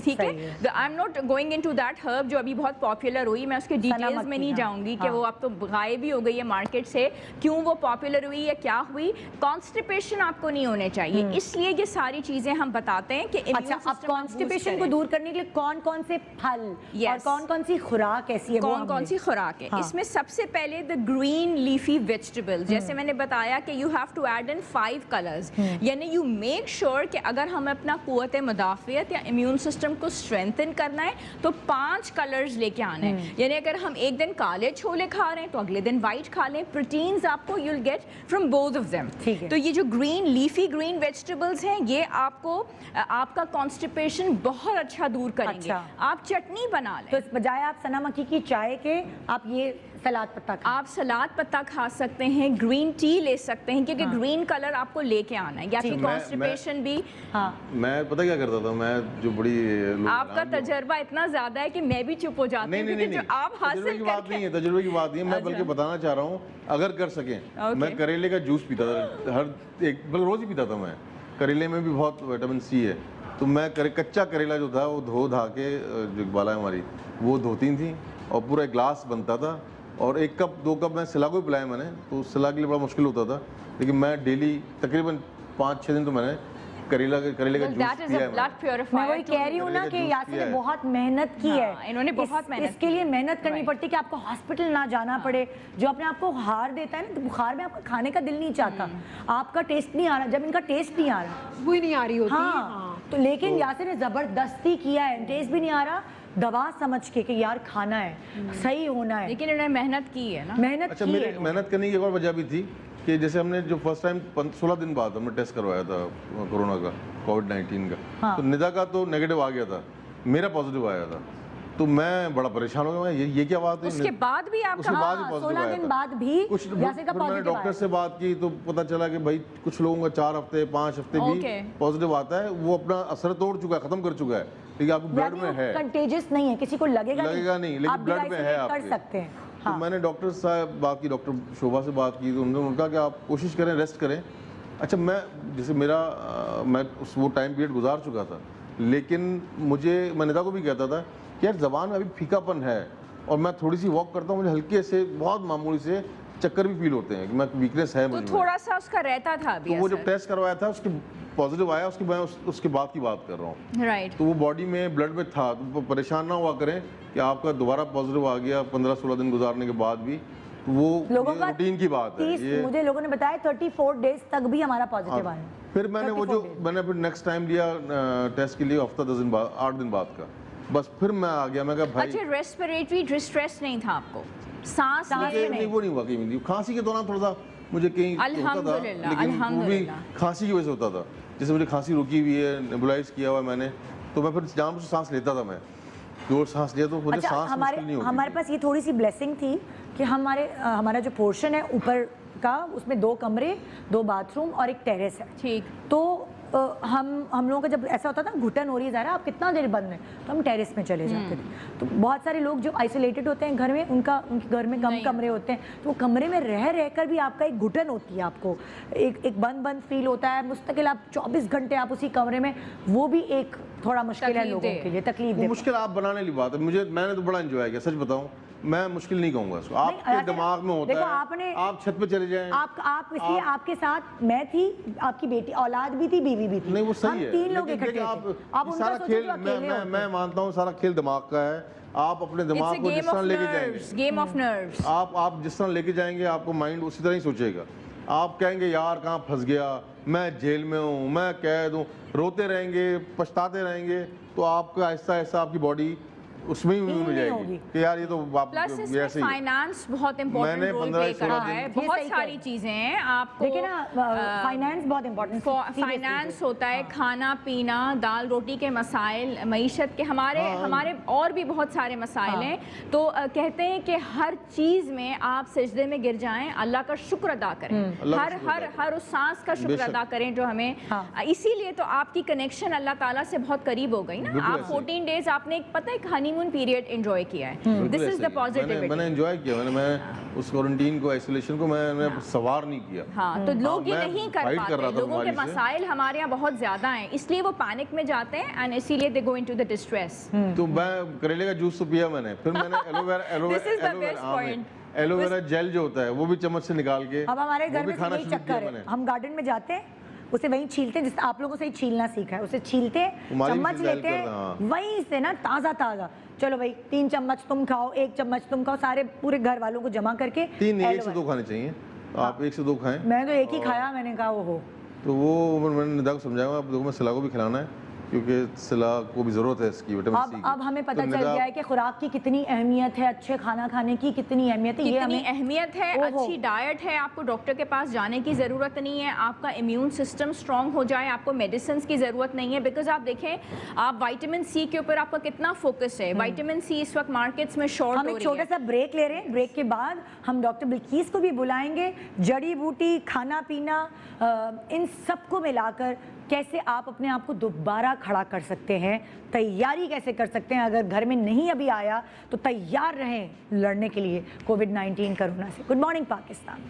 ٹھیک ہے. I am not going into that herb جو ابھی بہت پاپولر ہوئی, میں اس کے ڈیٹیلز میں نہیں جاؤں گی کہ وہ اب تو غائب ہی ہو گئی ہے مارکیٹ سے, کیوں وہ پاپولر ہوئی یا کیا ہوئی. کانسٹیپیشن آپ کو نہیں ہونے چاہیے, اس لیے یہ ساری چیزیں ہم بتاتے ہیں کہ اچھا اب کانسٹیپیشن کو دور کرنے کے لیے کون کون سے پھل اور کون کون سی خوراک ایسی ہے, کون کون سی خوراک ہے. اس میں سب سے پہلے دا گرین لیفی ویجیٹیبل, جیسے میں نے بتایا کہ you have to add in 5 colours, یعنی یو میک شیور کہ اگر ہمیں اپنا قوت مدافعت یا امیون سسٹم کو اسٹرینتھن کرنا ہے تو 5 کلرز لے کے آنا ہے. یعنی اگر ہم ایک دن کالے چھولے کھا رہے ہیں تو اگلے دن وائٹ کھا لیں. پروٹینز آپ کو you will get from both of them. تو یہ جو گرین لیفی گرین ویجیٹیبلز ہیں یہ آپ کو آپ کا کانسٹیپیشن بہت اچھا دور کریں گے. آپ چٹنی بنا لیں, تو اس بجائے آپ سنا مکی کی چائے کے آپ یہ سلاد پتا آپ سلاد پتا کھا سکتے ہیں, گرین ٹی لے سکتے ہیں, کیونکہ گرین کلر آپ کو لے کے آنا ہے. یا پھر کانسٹیپیشن بھی. میں پتہ کیا کرتا تھا, میں جو بڑی آپ کا تجربہ اتنا زیادہ ہے کہ میں بھی چپ ہو جاتی ہوں, کیونکہ جو آپ حاصل تجربے کی بات نہیں ہے, تجربے کی بات نہیں ہے, میں بلکہ بتانا چاہ رہا ہوں اگر کر سکیں. میں کریلے کا جوس پیتا تھا, ہر ایک بلکہ روز ہی پیتا تھا. میں کریلے میں بھی بہت وٹامن سی ہے, تو میں کچا کریلا جو تھا وہ دھو دھا کے, جو بالا ہماری وہ دھوتی تھیں اور پورا ایک گلاس بنتا تھا, اور 1 کپ 2 کپ میں سلا کو بھی پلایا میں نے. تو سلا کے لیے بڑا مشکل ہوتا تھا, لیکن میں ڈیلی تقریباً 5-6 دن تو میں نے کریلے کا جوس پیا ہے. میں وہی کہہ رہی ہوں نا کہ یاسر نے بہت محنت کی ہے, انہوں نے بہت محنت, اس کے لیے محنت کرنی پڑتی ہے کہ آپ کو ہاسپٹل نہ جانا پڑے. جو اپنے آپ کو ہار دیتا ہے نا, تو بخار میں آپ کا کھانے کا دل نہیں چاہتا, آپ کا ٹیسٹ نہیں آ رہا. جب ان کا ٹیسٹ نہیں آ رہا, وہی نہیں آ رہی ہوتی. ہاں تو لیکن یاسر نے زبردستی کیا ہے, ٹیسٹ بھی نہیں آ رہا, دوا سمجھ کے کہ یار کھانا ہے, صحیح ہونا ہے. لیکن انہوں نے محنت کی ہے نا. محنت اچھا, کی میری ہے. محنت کرنے کی ایک اور وجہ بھی تھی کہ جیسے ہم نے جو فرسٹ ٹائم 16 دن بعد ہم نے ٹیسٹ کروایا تھا کورونا کا, کووڈ-19 کا, تو ندا کا تو نیگیٹو آ گیا تھا, میرا پازیٹیو آیا تھا. تو میں بڑا پریشان ہو گیا, یہ کیا بات ہے. اس کے بعد بھی آپ کا 16 دن بعد بھی یاسر کا میں نے ڈاکٹر سے بات کی تو پتا چلا کہ بھائی کچھ لوگوں کا 4 ہفتے 5 ہفتے بھی پازیٹیو آتا ہے, وہ اپنا اثر توڑ چکا ہے, ختم کر چکا ہے, لیکن آپ بلڈ میں ہے, کنٹیجس نہیں ہے, کسی کو لگے گا نہیں, لیکن بلڈ میں ہے, آپ کر سکتے ہیں. تو میں نے ڈاکٹر صاحب بات کی, ڈاکٹر شوبھا سے بات کی, تو انہوں نے کہا کہ آپ کوشش کریں, ریسٹ کریں. اچھا, میں جیسے میں وہ ٹائم پیریڈ گزار چکا تھا, لیکن میں ندا کو بھی کہتا تھا کہ یار زبان میں ابھی پھیکا پن ہے, اور میں تھوڑی سی واک کرتا ہوں, مجھے ہلکے سے بہت معمولی سے چکر بھی فیل ہوتے ہیں کہ میں ویکنیس ہے مجھے. تھوڑا سا اس کا رہتا تھا. تو وہ جب ٹیسٹ کروایا تھا اس کے پازیٹیو آیا, اس کے بعد کی بات کر رہا ہوں. رائٹ. تو وہ باڈی میں بلڈ میں تھا, تو پریشان نہ ہوا کریں کہ آپ کا دوبارہ پازیٹیو آ گیا 15-16 دن گزارنے کے بعد بھی, وہ روٹین کی بات ہے. مجھے لوگوں نے بتایا 34 ڈیز تک بھی ہمارا پازیٹیو آیا. پھر میں نے پھر نیکسٹ ٹائم لیا ٹیسٹ کے لیے ہفتہ 10 دن بعد, 8 دن بعد کا, بس پھر میں آ گیا. میں کہا بھائی اچھا, ریسپیریٹری ڈسٹریس نہیں تھا آپ کو, سانس نہیں, وہ نہیں ہوا کہیں. کھانسی کے دوران تھوڑا سا مجھے کہیں ہوتا تھا, لیکن وہ بھی کھانسی کی وجہ سے ہوتا تھا. جیسے مجھے کھانسی رکی ہوئی ہے, نیبولائز کیا ہوا ہے میں نے, تو میں پھر جان سے سانس لیتا تھا, میں زور سانس لیا تو مجھے سانس مشکل نہیں ہوتی. ہمارے پاس یہ تھوڑی سی بلیسنگ تھی کہ ہمارا جو پورشن ہے اوپر کا, اس میں 2 کمرے 2 باتھ روم اور ایک ٹیرس ہے. ٹھیک, تو ہم لوگوں کا جب ایسا ہوتا تھا گھٹن ہو رہی ہے ظاہرا, آپ کتنا دیر بند ہیں, تو ہم ٹیرس میں چلے جاتے تھے. تو بہت سارے لوگ جو آئسولیٹڈ ہوتے ہیں گھر میں, ان کے گھر میں کم کمرے ہوتے ہیں, تو وہ کمرے میں رہ کر بھی آپ کا ایک گھٹن ہوتی ہے, آپ کو ایک بند فیل ہوتا ہے مستقل, آپ 24 گھنٹے آپ اسی کمرے میں, وہ بھی ایک تھوڑا مشکل ہے لوگوں کے لیے, تکلیف دہ. مشکل آپ بنانے والی بات ہے. میں نے تو بڑا انجوائے کیا, سچ بتاؤں, میں مشکل نہیں کہوں گا اس کو. آپ کے دماغ میں ہوتا ہے, آپ چھت پہ چلے جائیں, آپ اس لیے آپ کے ساتھ میں تھی, آپ کی بیٹی اولاد بھی تھی, بیوی بھی تھی, نہیں وہ صحیح ہے, 3 لوگ اکٹھے تھے. آپ ان کا کھیل, میں مانتا ہوں سارا کھیل دماغ کا ہے. آپ اپنے دماغ کو جس طرح لے کے جائیں گے, گیم آف نروز, آپ جس طرح لے کے جائیں گے, آپ کو مائنڈ اسی طرح ہی سوچے گا. آپ کہیں گے یار کہاں پھنس گیا, میں جیل میں ہوں, میں قید ہوں, روتے رہیں گے, پچھتاتے رہیں گے, تو آپ کا آہستہ آہستہ آپ کی باڈی اس میں ہی نہیں مل جائے ہوگی۔ گی کہ یار یہ تو پلس اس یہ میں ایسے ہی فائنانس بہت امپورٹنٹ میں نے رول 15 پلے 16 کرتا دن- ہے، یہ بہت صحیح ساری چیزیں ہیں آپ کو دیکھیں نا فائنانس بہت امپورٹنٹ فائنانس ہوتا ہے، کھانا پینا، دال روٹی کے مسائل، معیشت کے ہمارے اور بھی بہت سارے مسائل ہیں، تو کہتے ہیں کہ ہر چیز میں آپ سجدے میں گر جائیں، اللہ کا شکر ادا کریں، ہر اس سانس کا شکر ادا کریں جو ہمیں، اسی لیے تو آپ کی کنیکشن اللہ تعالیٰ سے بہت قریب ہو گئی نا۔ آپ 14 ڈیز آپ نے پتہ ہے ہنی مون پیریڈ انجوائے کیا ہے، دس از دا پازیٹیوٹی۔ میں نے انجوائے کیا، میں اس کوارنٹین کو آئسولیشن کو میں نے سوار نہیں کیا۔ ہاں تو لوگ یہ نہیں کر فائٹ کر رہا پاتے، تھا لوگوں کے بیماری سے۔ مسائل ہمارے یہاں بہت زیادہ ہیں، اس لیے وہ پینک میں جاتے ہیں اینڈ اسی لیے دے گو انٹو دا ڈسٹریس۔ تو میں کریلے کا جوس تو پیا میں نے، پھر میں نے ایلو ویرا جیل جو ہوتا ہے وہ بھی چمچ سے نکال کے اب ہمارے گھر میں کھانا یہی شروع کیا چکر میں ہے، نے۔ ہم گارڈن میں جاتے ہیں اسے وہیں چھیلتے ہیں، جس آپ لوگوں سے ہی چھیلنا سیکھا ہے، اسے چھیلتے ہیں، چمچ لیتے ہیں وہیں سے نا تازہ تازہ، چلو بھائی 3 چمچ تم کھاؤ، 1 چمچ تم کھاؤ، سارے پورے گھر والوں کو جمع کر کے 3 1 سے 2 کھانے چاہیے، آپ 1 سے 2 کھائیں۔ میں تو ایک ہی کھایا، میں نے کہا وہ ہو تو وہ میں نے ندا کو سمجھایا ہوں، اب دیکھو میں سلا کو بھی کھلانا ہے کیونکہ سلا کو بھی ضرورت ہے اس کی وٹامن سی کی۔ اب ہمیں پتہ چل گیا ہے کہ خوراک کی کتنی اہمیت ہے، اچھے کھانا کھانے کی کتنی اہمیت ہے، یہ کتنی ہمیں اہمیت ہے، اچھی ڈائٹ ہے، آپ کو ڈاکٹر کے پاس جانے کی ضرورت نہیں ہے، آپ کا امیون سسٹم سٹرونگ ہو جائے، آپ کو میڈیسنز کی ضرورت نہیں ہے، بیکاز آپ دیکھیں آپ وائٹامن سی کے اوپر آپ کا کتنا فوکس ہے، وائٹامن سی اس وقت مارکیٹس میں شارٹ ہم ہو ایک رہی چھوٹا ہے۔ سا بریک لے رہے ہیں، بریک کے بعد ہم ڈاکٹر بلقیس کو بھی بلائیں گے، جڑی بوٹی، کھانا پینا، ان سب کو ملا کر کیسے آپ اپنے آپ کو دوبارہ کھڑا کر سکتے ہیں، تیاری کیسے کر سکتے ہیں، اگر گھر میں نہیں ابھی آیا تو تیار رہیں لڑنے کے لیے کووڈ-19 کرونا سے۔ Good morning Pakistan,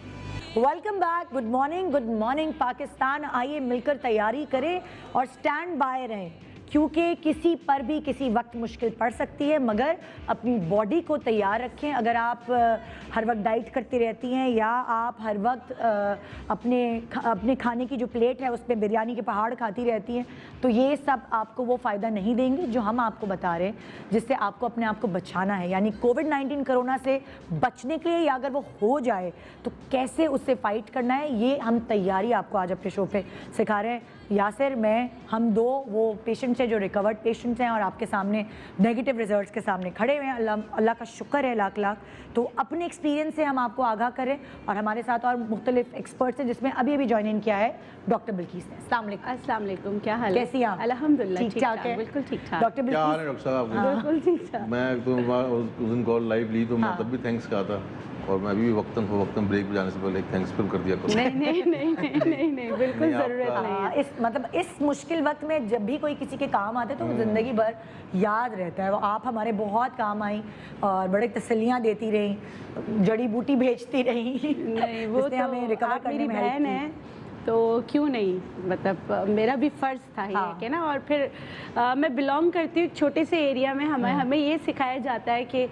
welcome back, good morning Pakistan. آئیے مل کر تیاری کریں اور سٹینڈ بائی رہیں، کیونکہ کسی پر بھی کسی وقت مشکل پڑ سکتی ہے، مگر اپنی باڈی کو تیار رکھیں۔ اگر آپ ہر وقت ڈائٹ کرتی رہتی ہیں یا آپ ہر وقت اپنے کھانے کی جو پلیٹ ہے اس پہ بریانی کے پہاڑ کھاتی رہتی ہیں، تو یہ سب آپ کو وہ فائدہ نہیں دیں گے جو ہم آپ کو بتا رہے ہیں، جس سے آپ کو اپنے آپ کو بچانا ہے، یعنی کووڈ-19 کرونا سے بچنے کے لیے، یا اگر وہ ہو جائے تو کیسے اس سے فائٹ کرنا ہے، یہ ہم تیاری آپ کو آج اپنے شو پہ سکھا رہے ہیں۔ یاسر، میں، ہم دو وہ پیشنٹس ہیں جو ریکورڈ پیشنٹس ہیں اور آپ کے سامنے نیگیٹو ریزلٹس کے سامنے کھڑے ہوئے ہیں، اللہ کا شکر ہے لاکھ لاکھ۔ تو اپنے ایکسپیرینس سے ہم آپ کو آگاہ کریں، اور ہمارے ساتھ اور مختلف ایکسپرٹس ہیں جس میں ابھی جوائن ان کیا ہے ڈاکٹر بلقیس نے۔ السلام علیکم۔ السلام علیکم، کیا حال ہے؟ کیسی ہیں آپ؟ الحمدللہ ٹھیک ٹھاک ہے؟ بالکل ٹھیک ٹھاک۔ ڈاکٹر کیا حال ہے بلقیس؟ ڈاکٹر صاحب؟ بالکل ٹھیک ٹھاک۔ میں تو اس دن کال لائیو لی تو میں تب بھی تھینکس کہا تھا، اور میں ابھی وقتاً فوقتاً بریک پہ جانے سے پہلے ایک تھینکس فل کر دیا کروں۔ نہیں بالکل ضرورت نہیں ہے۔ اس مشکل وقت میں جب بھی کوئی کسی کے کام آتے تو وہ زندگی بھر یاد رہتا ہے۔ وہ آپ ہمارے بہت کام آئیں اور بڑے تسلیاں دیتی رہیں، جڑی بوٹی بھیجتی رہیں، نہیں وہ تو آپ میری بہن ہے تو کیوں نہیں، مطلب میرا بھی فرض تھا یہ کہ نا، اور پھر میں بلانگ کرتی ہوں ایک چھوٹے سے ایریا میں، ہمیں یہ سکھایا جاتا ہے کہ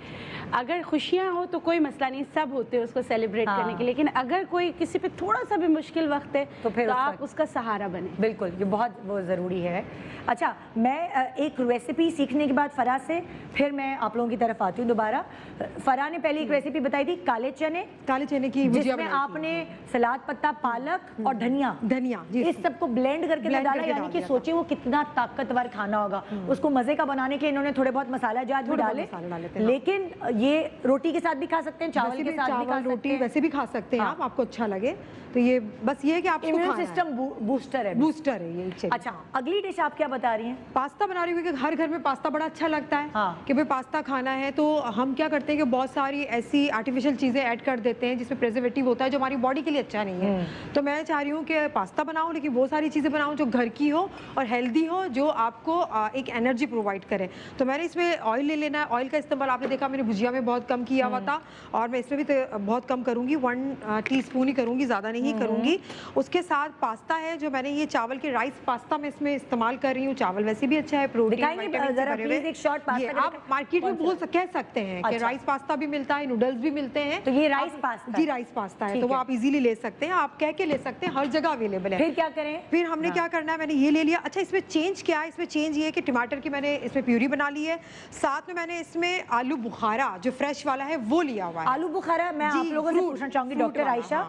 اگر خوشیاں ہو تو کوئی مسئلہ نہیں، سب ہوتے ہیں اس کو سیلیبریٹ کرنے کے، لیکن اگر کوئی کسی پہ تھوڑا سا بھی مشکل وقت ہے تو پھر آپ اس کا سہارا بنیں۔ بالکل، یہ بہت وہ ضروری ہے۔ اچھا، میں ایک ریسیپی سیکھنے کے بعد فرا سے پھر میں آپ لوگوں کی طرف آتی ہوں دوبارہ۔ فرا نے پہلے ایک ریسیپی بتائی تھی کالے چنے کی جس میں آپ نے سلاد پتا، پالک اور دھنیا اس سب کو بلینڈ کر کے ڈالا، یعنی کہ سوچیں وہ کتنا طاقتور کھانا ہوگا۔ اس کو مزے کا بنانے کے انہوں نے تھوڑے بہت مسالہ جات بھی ڈالے، لیکن یہ روٹی کے ساتھ بھی کھا سکتے ہیں، چاول کے ساتھ بھی کھا سکتے ہیں، ویسے بھی کھا سکتے ہیں آپ کو اچھا لگے تو۔ یہ بس یہ ہے کہ آپ امیون سسٹم بوسٹر ہے یہ۔ اچھا، اگلی ڈش آپ کیا بتا رہی ہیں؟ پاستا بنا رہی ہوں کہ ہر گھر میں پاستا بڑا اچھا لگتا ہے کہ بھئی پاستا کھانا ہے، تو ہم کیا کرتے ہیں کہ بہت ساری ایسی آرٹیفیشل چیزیں ایڈ کر دیتے ہیں جس میں پریزرویٹو ہوتا ہے جو ہماری باڈی کے لیے اچھا نہیں ہے۔ تو میں چاہ رہی ہوں کہ پاستا بناؤں لیکن وہ ساری چیزیں بناؤں جو گھر کی ہو اور ہیلدی ہو، جو آپ کو ایک انرجی پرووائڈ کرے۔ تو میں نے اس میں آئل لے لینا ہے، آئل کا استعمال آپ نے دیکھا میں نے بھجیا میں بہت کم کیا ہوا تھا، اور میں اس میں بھی بہت کم کروں گی، 1 ٹی اسپون ہی کروں گی، زیادہ نہیں کروں گی۔ اس کے ساتھ پاستا ہے جو میں نے یہ چاول کے رائس پاستا میں اس میں استعمال کر رہی ہوں، چاول ویسے بھی اچھا ہے، پروٹین آپ مارکیٹ میں کہہ سکتے ہیں کہ رائس پاستا بھی ملتا ہے، نوڈلز بھی ملتے ہیں، تو یہ رائس پاستا جی رائس پاستا ہے، تو وہ آپ ایزیلی لے سکتے ہیں، آپ کہہ کے لے سکتے ہیں، ہر جگہ اویلیبل ہے۔ پھر کیا کریں؟ پھر ہم نے کیا کرنا ہے، میں نے یہ لے لیا۔ اچھا، اس میں چینج کیا ہے؟ اس میں چینج یہ ہے کہ ٹماٹر کی میں نے اس میں پیوری بنا لی ہے، ساتھ میں نے اس میں آلو بخارا جو فریش والا ہے وہ لیا ہوا ہے۔ آلو بخارا میں آپ لوگوں سے پوچھنا چاہوں گی ڈاکٹر عائشہ،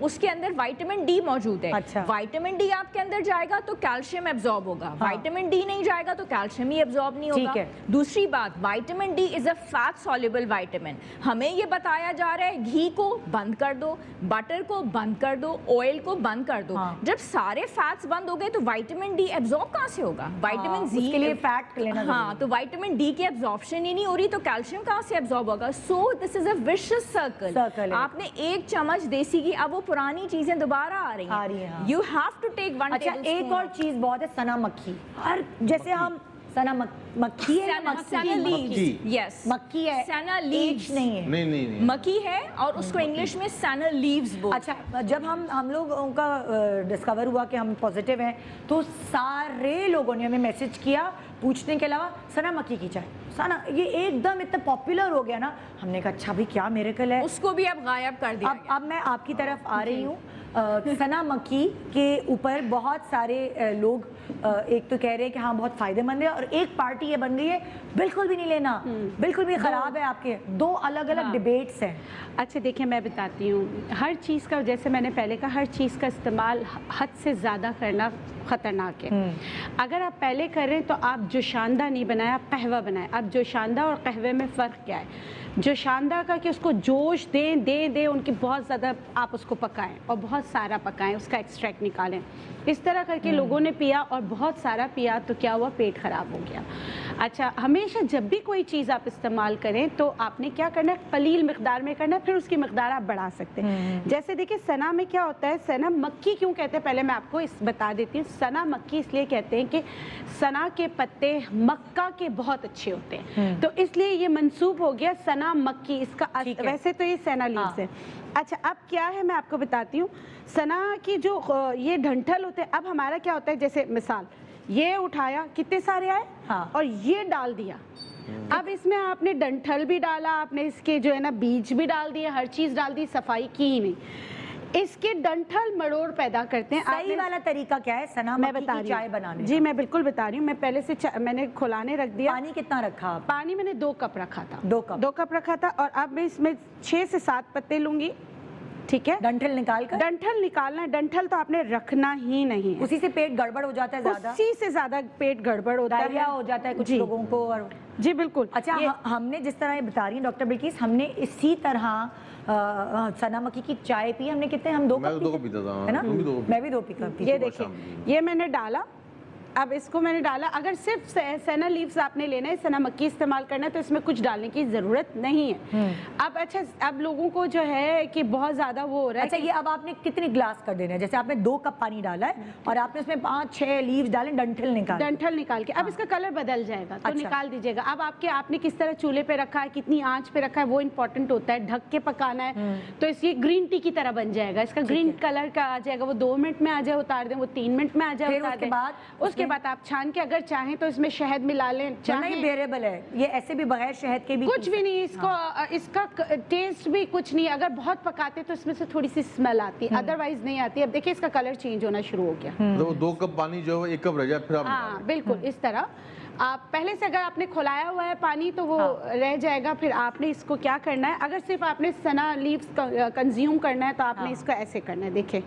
اس کے اندر وائٹامن ڈی موجود ہے. اچھا. وائٹامن ڈی آپ کے اندر جائے گا تو کیلشیم ایبزارب ہوگا, وائٹامن ڈی نہیں جائے گا تو کیلشیم ہی ایبزارب نہیں ہوگا. دوسری بات, vitamin D is a fat soluble vitamin. ہمیں یہ بتایا جا رہا ہے گھی کو بند کر دو, بٹر کو بند کر دو, آئل کو بند کر دو. جب سارے فیٹس بند ہو گئے تو وائٹامن ڈی ایبزارب کہاں سے ہوگا؟ وائٹامن زی کے لیے فیٹ لینا. ہاں, تو وائٹامن ڈی کی ایبزارپشن ہی نہیں ہو رہی تو کیلشیم کہاں سے ایبزارب ہوگا؟ سو دس از اے وشس سرکل. آپ نے ایک چمچ دیسی گھی, اب وہ پرانی چیزیں دوبارہ آ رہی ہیں. You have to take one. اچھا, ایک اور چیز بہت ہے سنا مکھی. ہر جیسے ہم سنا مکھی ہے, یس مکھی ہے, سنا لیوز نہیں ہے, نہیں مکی ہے, اور اس کو انگلش میں سنا لیوز بولتے ہیں. اچھا, جب ہم لوگوں کا ڈسکور ہوا کہ ہم پازیٹیو ہیں تو سارے لوگوں نے ہمیں میسج کیا پوچھنے کے علاوہ سنا مکی کی چائے. سنا یہ ایک دم اتنا پاپولر ہو گیا نا, ہم نے کہا اچھا بھی کیا میریکل ہے, اس کو بھی اب غائب کر دیا. اب میں آپ کی طرف آ رہی ہوں. سنا مکی کے اوپر بہت سارے لوگ ایک تو کہہ رہے ہیں کہ ہاں بہت فائدہ مند ہے, اور ایک پارٹی یہ بن گئی ہے بالکل بھی نہیں لینا, بالکل بھی خراب ہے. آپ کے دو الگ الگ ڈیبیٹس ہیں. اچھا دیکھیں, میں بتاتی ہوں, ہر چیز کا, جیسے میں نے پہلے کہا, ہر چیز کا استعمال حد سے زیادہ کرنا خطرناک ہے. اگر آپ پہلے کر رہے ہیں تو آپ جوشاندہ نہیں بنائیں, آپ قہوہ بنائیں. اب جوشاندہ اور قہوے میں فرق کیا ہے؟ جوشاندہ کا کہ اس کو جوش دیں ان کی بہت زیادہ, آپ اس کو پکائیں اور بہت سارا پکائیں, اس کا ایکسٹریکٹ نکالیں. اس طرح کر کے لوگوں نے پیا اور بہت سارا پیا تو کیا ہوا, پیٹ خراب ہو گیا. اچھا, ہمیشہ جب بھی کوئی چیز آپ استعمال کریں تو آپ نے کیا کرنا ہے, قلیل مقدار میں کرنا ہے, پھر اس کی مقدار آپ بڑھا سکتے ہیں. جیسے دیکھیں سنا میں کیا ہوتا ہے, سنا مکی کیوں کہتے ہیں پہلے میں آپ کو بتا دیتی ہوں. سنا مکی اس لیے کہتے ہیں کہ سنا کے پتے مکہ کے بہت اچھے ہوتے ہیں, تو اس لیے یہ منسوب ہو گیا سنا مکی. اس کا ویسے تو یہ سنا لیوز ہے. اچھا, اب کیا ہے میں آپ کو بتاتی ہوں. سنا کی جو یہ ڈنٹل ہوتے ہیں, اب ہمارا کیا ہوتا ہے, جیسے مثال یہ اٹھایا, کتنے سارے آئے اور یہ ڈال دیا. اب اس میں آپ نے ڈنٹل بھی ڈالا, آپ نے اس کے جو ہے نا بیج بھی ڈال دیے, ہر چیز ڈال دی, صفائی کی ہی نہیں. اس کے ڈنٹل مڑوڑ پیدا کرتے ہیں. صحیح والا طریقہ کیا ہے سنا مکی کی چائے بنانے؟ جی میں بالکل بتا رہی ہوں. میں پہلے سے میں نے کھولانے رکھ دیا. پانی کتنا رکھا؟ پانی میں نے 2 کپ رکھا تھا. 2 کپ رکھا تھا. اور اب میں اس میں 6 سے 7 پتے لوں گی. ٹھیک ہے, ڈنٹل نکال کر. ڈنٹل نکالنا ہے. ڈنٹل تو آپ نے رکھنا ہی نہیں ہے, اسی سے پیٹ گڑبڑ ہو جاتا ہے, زیادہ اسی سے زیادہ پیٹ گڑبڑ ہوتا ہے, ڈائریا ہو جاتا ہے کچھ لوگوں کو. اور جی بالکل. اچھا, ہم نے جس طرح یہ بتا رہی ہیں ڈاکٹر بلقیس, ہم نے اسی طرح سنا مکی کی چائے پی. ہم نے کتنے, ہم 2 کپ پیتا تھا, ہے نا, میں بھی 2 کپ. یہ دیکھیں, یہ میں نے ڈالا. اب اس کو میں نے ڈالا. اگر صرف سنا لیوز آپ نے لینا ہے, سنا مکی استعمال کرنا ہے, تو اس میں کچھ ڈالنے کی ضرورت نہیں ہے. اب اچھا, اب لوگوں کو جو ہے کہ بہت زیادہ وہ ہو رہا ہے. اچھا, یہ اب آپ نے کتنی گلاس کر دینا ہے؟ جیسے آپ نے 2 کپ پانی ڈالا ہے اور آپ نے اس میں 5-6 لیوز ڈالے, ڈنٹل نکال کے. اب اس کا کلر بدل جائے گا تو نکال دیجیے گا. اب آپ نے کس طرح چولہے پہ رکھا ہے, کتنی آنچ پہ رکھا ہے, وہ امپورٹنٹ ہوتا ہے. ڈھک کے پکانا ہے تو اس یہ گرین ٹی کی طرح بن جائے گا. اس کا گرین کلر کا آ جائے گا, وہ 2 منٹ میں آ جائے اتار دیں, وہ 3 منٹ میں آ جائے اتار دیں. اس کے بعد آپ چھان کے اگر چاہیں تو اس میں شہد ملا لیں. نہیں, ویریبل ہے یہ, ایسے بھی بغیر شہد کے بھی کچھ بھی نہیں. اس کا ٹیسٹ بھی کچھ نہیں. اگر بہت پکاتے تو اس میں سے تھوڑی سی اسمیل آتی ہے, ادروائز نہیں آتی. اب دیکھیں اس کا کلر چینج ہونا شروع ہو گیا. 2 کپ پانی جو ہے 1 کپ رہ جائے, پھر آپ ہاں بالکل اس طرح. آپ پہلے سے اگر آپ نے کھولایا ہوا ہے پانی تو وہ رہ جائے گا. پھر آپ نے اس کو کیا کرنا ہے, اگر صرف آپ نے سنا لیوز کنزیوم کرنا ہے تو آپ نے اس کو ایسے کرنا ہے. دیکھیں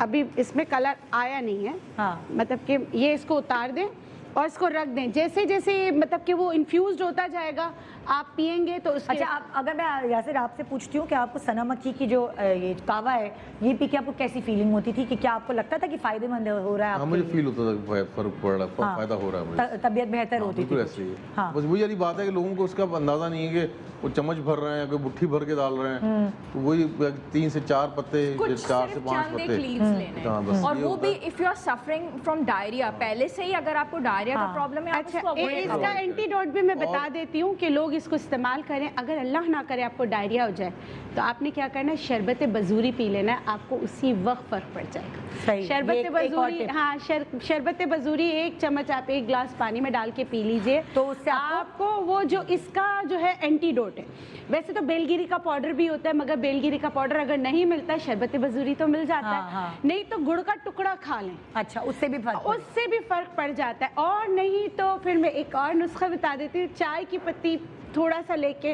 ابھی اس میں کلر آیا نہیں ہے, مطلب کہ یہ اس کو اتار دیں اور اس کو رکھ دیں. جیسے جیسے مطلب کہ وہ انفیوزڈ ہوتا جائے گا, آپ پئیں گے تو اس کے. اچھا, اگر میں یاسر آپ سے پوچھتی ہوں کہ آپ کو سنا مکی کی جو یہ قہوہ ہے یہ پی کے آپ کو کیسی فیلنگ ہوتی تھی, کہ کیا آپ کو لگتا تھا کہ فائدہ مند ہو رہا ہے؟ ہاں, مجھے فیل ہوتا تھا فرق پڑ رہا ہے, فائدہ ہو رہا ہے مجھے, طبیعت بہتر ہوتی تھی. ایسے ہی ہے. بس وہی والی بات ہے کہ لوگوں کو اس کا اندازہ نہیں ہے کہ وہ چمچ بھر رہے ہیں, کوئی مٹھی بھر کے ڈال رہے ہیں, تو وہی 3 سے 4 پتے, 4 سے 5 پتے. اور وہ بھی if you are suffering from diarrhoea, پہلے سے ہی اگر آپ کو ڈائریا کا پرابلم ہے. اچھا, اس کا اینٹی ڈوٹ بھی میں بتا دیتی ہوں کہ لوگ اس کو استعمال کریں. اگر اللہ نہ کرے آپ کو ڈائریا ہو جائے تو آپ نے کیا کرنا ہے, شربت بزوری پی لینا ہے. آپ کو اسی وقت فرق پڑ جائے گا. شربت بزوری, ہاں شربت بزوری 1 چمچ آپ 1 گلاس پانی میں ڈال کے پی لیجئے, تو اس سے آپ کو وہ جو اس کا جو ہے اینٹی ڈوٹ ہے. ویسے تو بیل گیری کا پاؤڈر بھی ہوتا ہے, مگر بیل گیری کا پاؤڈر اگر نہیں ملتا ہے, شربت بزوری تو مل جاتا ہے. نہیں تو گڑ کا ٹکڑا کھا لیں. اچھا, اس سے بھی فرق پڑ جاتا ہے. اور نہیں تو پھر میں ایک اور نسخہ بتا دیتی ہوں. چائے کی پتی تھوڑا سا لے کے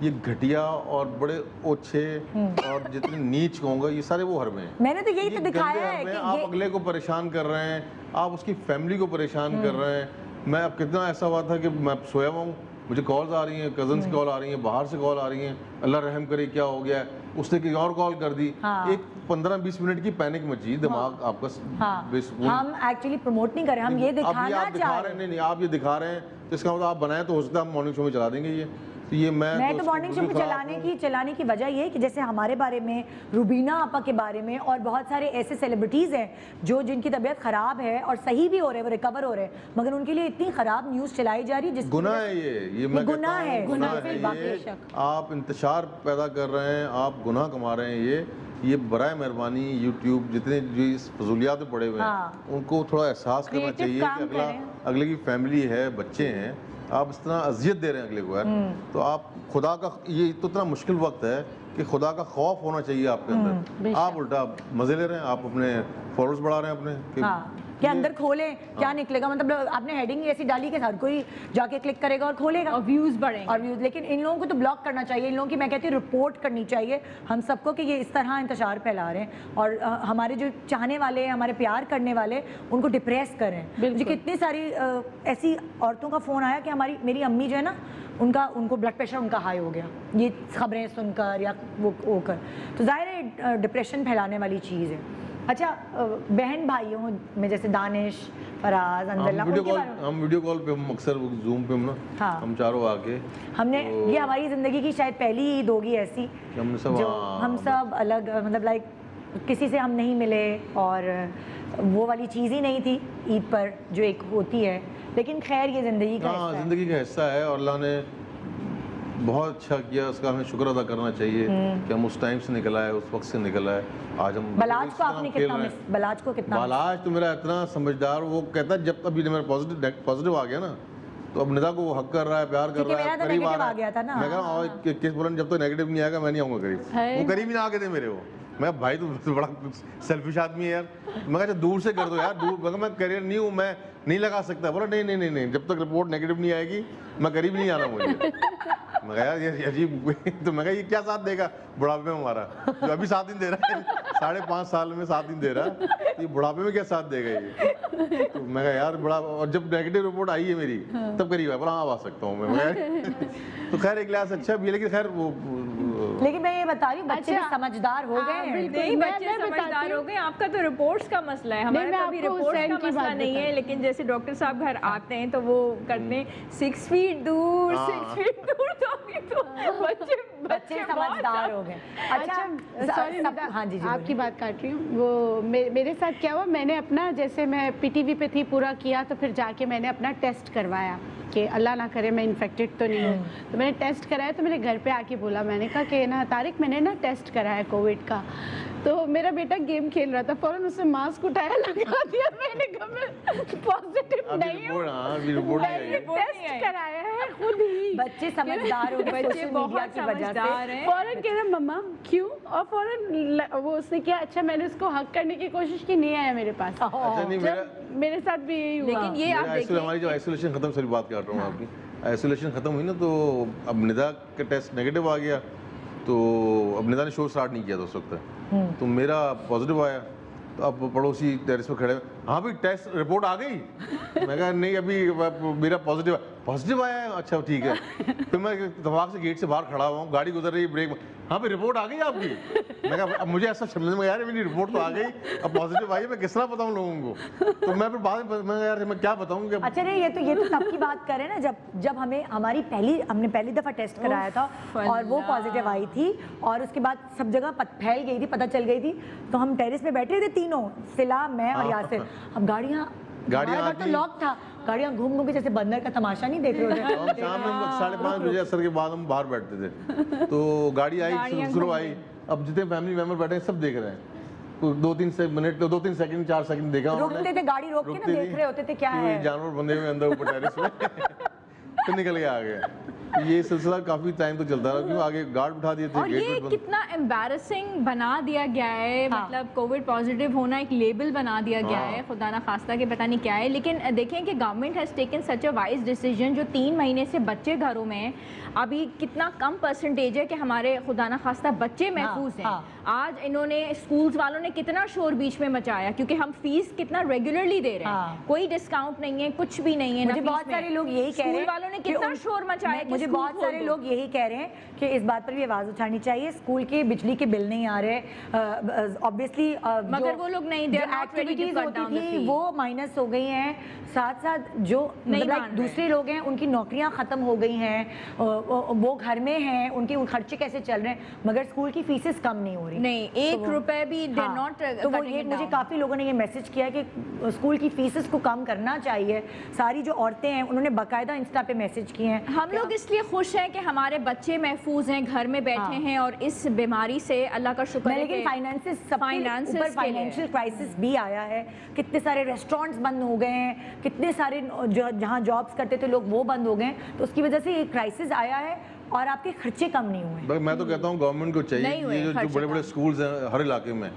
یہ گھٹیا اور بڑے اوچھے اور جتنے نیچ کہوں گا یہ سارے وہ حربے ہیں. میں نے تو یہی تو دکھایا ہے کہ آپ اگلے کو پریشان کر رہے ہیں, آپ اس کی فیملی کو پریشان کر رہے ہیں. میں اب کتنا ایسا ہوا تھا کہ میں سویا ہوا ہوں, مجھے کالز آ رہی ہیں, کزنس کال آ رہی ہیں, باہر سے کال آ رہی ہیں, اللہ رحم کرے کیا ہو گیا ہے, اس نے کوئی اور کال کر دی, ایک 15-20 منٹ کی پینک مچی, دماغ آپ کا بے سکون. ہم ایکچولی پروموٹ نہیں کر رہے, ہم یہ دکھانا چاہ رہے ہیں. نہیں آپ یہ دکھا رہے ہیں تو اس کا مطلب آپ بنائیں تو ہو سکتا ہے ہم مارننگ شو میں چلا دیں گے. یہ میں تو مارننگ شو میں چلانے کی وجہ یہ ہے کہ جیسے ہمارے بارے میں, روبینہ آپا کے بارے میں اور بہت سارے ایسے سیلیبریٹیز ہیں جن کی طبیعت خراب ہے اور صحیح بھی ہو رہے ہیں, وہ ریکور ہو رہے ہیں, مگر ان کے لیے اتنی خراب نیوز چلائی جا رہی ہے جس گناہ ہے. یہ میں گناہ ہے, آپ انتشار پیدا کر رہے ہیں, آپ گناہ کما رہے ہیں. یہ برائے مہربانی یوٹیوب جتنے جو اس فضولیات میں پڑے ہوئے ہیں ان کو تھوڑا احساس کرنا چاہیے کہ اگلے کی فیملی ہے, بچے ہیں, آپ اس طرح اذیت دے رہے ہیں اگلے کو یار. تو آپ خدا کا, یہ تو اتنا مشکل وقت ہے کہ خدا کا خوف ہونا چاہیے آپ کے اندر. آپ الٹا مزے لے رہے ہیں, آپ اپنے فالوورز بڑھا رہے ہیں اپنے کہ اندر کھولیں کیا نکلے گا. مطلب آپ نے ہیڈنگ ایسی ڈالی کہ ہر کوئی جا کے کلک کرے گا اور کھولے گا اور ویوز بڑھیں اور ویوز. لیکن ان لوگوں کو تو بلاک کرنا چاہیے, ان لوگوں کی میں کہتی ہوں رپورٹ کرنی چاہیے ہم سب کو کہ یہ اس طرح انتشار پھیلا رہے ہیں اور ہمارے جو چاہنے والے ہیں, ہمارے پیار کرنے والے, ان کو ڈپریس کریں. مجھے کتنی ساری ایسی عورتوں کا فون آیا کہ میری امی جو ہے نا ان کو بلڈ پریشر ان کا ہائی ہو گیا یہ خبریں سن کر یا وہ ہو کر. تو ظاہر ہے ڈپریشن پھیلانے والی چیز ہے. اچھا بہن بھائیوں میں جیسے دانش, فراز, انزلہ, ہم ویڈیو کال پہ ہم اکثر زوم پہ ہم چاروں آ کے ہم نے, یہ ہماری زندگی کی شاید پہلی عید ہوگی ایسی جو ہم سب الگ, مطلب لائک کسی سے ہم نہیں ملے اور وہ والی چیز ہی نہیں تھی عید پر جو ایک ہوتی ہے. لیکن خیر یہ زندگی کا حصہ ہے اور اللہ نے بہت اچھا کیا, اس کا ہمیں شکر ادا کرنا چاہیے کہ ہم اس ٹائم سے نکل آئے, اس وقت سے نکل آئے. آج ہم بلاج کو آپ نے کتنا بلاج تو میرا اتنا سمجھدار, وہ کہتا ہے جب ابھی میرا پازیٹیو آ گیا نا تو اب ندا کو وہ حق کر رہا ہے, پیار کر رہا ہے, قریب آ رہا ہے. میں کہا اور کس بولن جب تک نیگیٹو نہیں آئے گا میں نہیں آؤں گا قریب. وہ قریب ہی نہ آگے تھے میرے. میں بھائی تو بڑا سیلفش آدمی ہے یار. میں کہا دور سے کر دو یار, دور. میں کیریئر نہیں ہوں, میں نہیں لگا سکتا. بولا نہیں جب تک رپورٹ نیگیٹو نہیں آئے گی میں قریب نہیں آنا مجھے. میں کہا یار یہ عجیب. تو میں کہا یہ کیا ساتھ دے گا بڑھاپے میں ہمارا, جو ابھی 7 دن دے رہا ہے, 5.5 سال میں 7 دن دے رہا ہے, یہ بڑھاپے میں کیا ساتھ دے گا یہ. تو میں کہا یار بڑا, اور جب نیگیٹو رپورٹ آئی ہے میری تب قریب ہے, بولا ہاں آ سکتا ہوں میں. تو خیر ایک لحاظ اچھا بھی ہے, لیکن خیر وہ, لیکن میں یہ بتا رہی ہوں بچے سمجھدار ہو گئے ہیں. نہیں بچے سمجھدار ہو گئے. آپ کا تو رپورٹس کا مسئلہ ہے, ہمارا تو ابھی رپورٹس کا مسئلہ نہیں ہے. لیکن جیسے ڈاکٹر صاحب گھر آتے ہیں تو وہ کرتے ہیں 6 فیٹ دور, 6 فیٹ دور. تو بچے سمجھدار ہو گئے. اچھا سوری ہاں جی آپ کی بات کاٹ رہی ہوں. وہ میرے ساتھ کیا ہوا, میں نے اپنا جیسے میں پی ٹی وی پہ تھی پورا کیا, تو پھر جا کے میں نے اپنا ٹیسٹ کروایا کہ اللہ نہ کرے میں انفیکٹڈ تو نہیں ہوں. تو میں نے ٹیسٹ کرایا, تو میرے گھر پہ آ کے بولا, میں نے کہا کہ نا طارق میں نے نا ٹیسٹ کرایا کووڈ کا. تو میرا بیٹا گیم کھیل رہا تھا, فوراً اس نے ماسک اٹھایا لگا دیا. میں نے کہا میں پازیٹیو نہیں ہوں, میں نے ٹیسٹ کرایا ہے خود ہی. بچے سمجھدار ہو گئے, بچے بہت سمجھدار ہیں. فوراً کہہ رہا مما کیوں, اور فوراً وہ اس نے کیا, اچھا میں نے اس کو حق کرنے کی کوشش کی, نہیں آیا میرے پاس. میرے ساتھ بھی یہی ہوا. لیکن یہ آپ دیکھیں ہماری جو آئسولیشن ختم, ساری بات کر رہا ہوں آپ کی, آئسولیشن ختم ہوئی نا تو اب ندا کا ٹیسٹ نیگیٹو آ گیا, تو اب ندا نے شو اسٹارٹ نہیں کیا تھا اس وقت, تو میرا پازیٹیو آیا. تو اب پڑوسی ٹیرس پہ کھڑے, ہاں بھی ٹیسٹ رپورٹ آ گئی. میں کہا نہیں ابھی میرا پازیٹیو آیا ہے. اچھا ٹھیک ہے. پھر میں اتفاق سے گیٹ سے باہر کھڑا ہوا ہوں, گاڑی گزر رہی, بریک, ہاں بھی رپورٹ آ گئی آپ کی. میں کہا اب مجھے ایسا سمجھ میں یار میری رپورٹ تو آ گئی, اب پازیٹیو آئی ہے, میں کس طرح بتاؤں لوگوں کو. تو میں پھر بعد میں یار میں کیا بتاؤں کہ اچھا نہیں, یہ تو تب کی بات کریں نا جب ہم نے پہلی دفعہ ٹیسٹ کرایا تھا اور وہ پازیٹیو آئی تھی, اور اس کے بعد سب جگہ پھیل گئی تھی, پتہ چل گئی تھی. تو ہم ٹیرس پہ بیٹھے تھے تینوں, سلا, میں اور یاسر. اب گاڑیاں تو لاک تھا, گاڑیاں گھوم کے جیسے بندر کا تماشا نہیں دیکھ رہے ہوتے. شام میں 5:30 بجے اثر کے بعد ہم باہر بیٹھتے تھے, تو گاڑی آئی, شروع آئی. اب جتنے فیملی ممبر بیٹھے ہیں سب دیکھ رہے ہیں, 2-3 منٹ, 2-3 سیکنڈ 4 سیکنڈ دیکھا, رکتے تھے گاڑی روک کے نا, دیکھ رہے ہوتے تھے کیا ہے, جانور بندے ہوئے اندر اوپر ٹیرس میں. پھر نکل کے آ گئے. یہ سلسلہ کافی ٹائم تو چلتا رہا کیوں آگے گارڈ بٹھا دیے تھے اور یہ کتنا امبیرسنگ بنا دیا گیا ہے, مطلب کووڈ پازیٹیو ہونا ایک لیبل بنا دیا گیا ہے, خدا نہ خواستہ کہ پتہ نہیں کیا ہے. لیکن دیکھیں کہ government has taken such a wise decision, جو 3 مہینے سے بچے گھروں میں ہیں, ابھی کتنا کم پرسنٹیج ہے کہ ہمارے خدا نہ خواستہ بچے محفوظ ہیں. آج انہوں نے اسکولز والوں نے کتنا شور بیچ میں مچایا, کیونکہ ہم فیس کتنا ریگولرلی دے رہے ہیں, کوئی ڈسکاؤنٹ نہیں ہے, کچھ بھی نہیں ہے. مجھے بہت سارے لوگ یہی کہہ رہے ہیں, والوں نے کتنا شور مچایا, مجھے بہت سارے لوگ یہی کہہ رہے ہیں کہ اس بات پر بھی آواز اٹھانی چاہیے. اسکول کے بجلی کے بل نہیں آ رہے obviously, مگر وہ لوگ نہیں, ایکٹیویٹیز ہوتی تھی وہ مائنس ہو گئی ہیں. ساتھ ساتھ جو دوسرے لوگ ہیں ان کی نوکریاں ختم ہو گئی ہیں, وہ گھر میں ہیں, ان کے خرچے کیسے چل رہے ہیں, مگر اسکول کی فیسز کم نہیں ہو رہی. نہیں, 1 روپے بھی دے ناٹ. تو وہ یہ مجھے کافی لوگوں نے یہ میسج کیا کہ اسکول کی فیسز کو کم کرنا چاہیے. ساری جو عورتیں ہیں انہوں نے باقاعدہ انسٹا پہ میسج کیے ہیں. ہم لوگ اس لیے خوش ہیں کہ ہمارے بچے محفوظ ہیں, گھر میں بیٹھے ہیں, اور اس بیماری سے اللہ کا شکر ہے. لیکن فائنینشیل کرائسس بھی آیا ہے, کتنے سارے ریسٹورینٹس بند ہو گئے ہیں, کتنے سارے جہاں جابس کرتے تھے لوگ وہ بند ہو گئے ہیں, تو اس کی وجہ سے یہ کرائسس آیا ہے اور آپ کے خرچے کم نہیں ہوئے. میں تو کہتا ہوں گورنمنٹ کو چاہیے یہ جو بڑے بڑے اسکولز ہیں ہر علاقے میں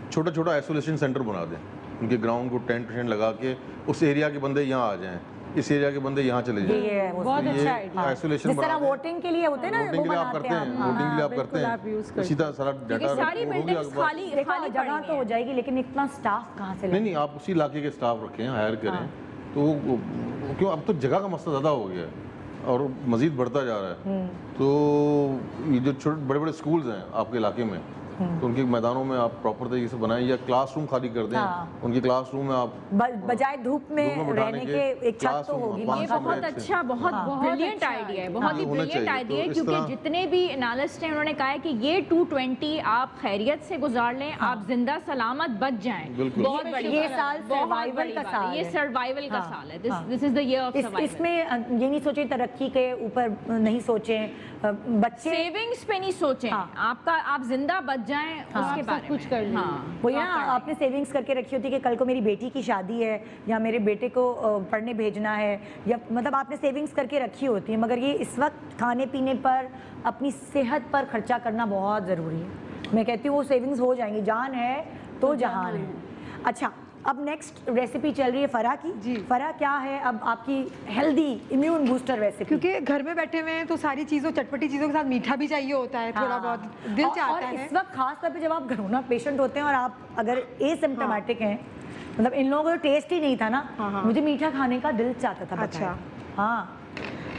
چھوٹا چھوٹا آئسولیشن سینٹر بنا دیں, ان کے گراؤنڈ کو ٹینٹ لگا کے اس ایریا کے بندے یہاں آ جائیں, اس ایریا کے بندے یہاں چلے جائیں. بہت اچھا آئیڈیا. آئسولیشن جس طرح ووٹنگ کے لیے ہوتے ہیں نا, ووٹنگ کے لیے آپ کرتے ہیں, ووٹنگ کے لیے آپ کرتے ہیں, اسی طرح سارا ڈیٹا ساری بلڈنگز خالی جگہ تو ہو جائے گی, لیکن اتنا سٹاف کہاں سے؟ نہیں, آپ اسی علاقے کے سٹاف رکھیں, ہائر کریں, تو کیوں اب تو جگہ کا مسئلہ زیادہ ہو گیا ہے اور مزید بڑھتا جا رہا ہے. تو یہ جو چھوٹے بڑے بڑے اسکولز ہیں آپ کے علاقے میں, تو ان کے میدانوں میں آپ پراپر طریقے سے بنائیں, یا کلاس روم خالی کر دیں, ان کے کلاس روم میں آپ بجائے دھوپ میں رہنے کے ایک چھت تو ہوگی. یہ بہت اچھا, بہت بریلینٹ آئیڈیا ہے, بہت ہی بریلینٹ آئیڈیا ہے, کیونکہ جتنے بھی انالسٹ ہیں انہوں نے کہا ہے کہ یہ 220 آپ خیریت سے گزار لیں, آپ زندہ سلامت بچ جائیں. بہت بڑی, یہ سال سروائیول کا سال ہے, یہ سروائیول کا سال ہے. دس از دا ایئر آف سروائیول. اس میں یہ نہیں سوچیں ترقی کے اوپر نہیں سوچیں, بچے سیونگز پہ نہیں سوچیں, آپ زندہ بچ جائیں, اس کے بارے میں کچھ کر لیں. وہ نا آپ نے سیونگز کر کے رکھی ہوتی ہے کہ کل کو میری بیٹی کی شادی ہے یا میرے بیٹے کو پڑھنے بھیجنا ہے, یا مطلب آپ نے سیونگز کر کے رکھی ہوتی ہے. مگر یہ اس وقت کھانے پینے پر, اپنی صحت پر خرچہ کرنا بہت ضروری ہے. میں کہتی ہوں وہ سیونگز ہو جائیں گی, جان ہے تو جہان ہے. اچھا, اب نیکسٹ ریسیپی چل رہی ہے فرح کی. جی فرح, کیا ہے اب آپ کی ہیلدی امیون بوسٹر ریسیپی؟ کیونکہ گھر میں بیٹھے ہوئے ہیں تو ساری چیزوں, چٹپٹی چیزوں کے ساتھ میٹھا بھی چاہیے ہوتا ہے, تھوڑا بہت دل چاہتا ہے. اس وقت خاص طور پہ جب آپ گھرونا پیشنٹ ہوتے ہیں اور آپ اگر اے سمپٹومیٹک ہیں, مطلب ان لوگوں کو ٹیسٹ ہی نہیں تھا نا, مجھے میٹھا کھانے کا دل چاہتا تھا. اچھا, ہاں,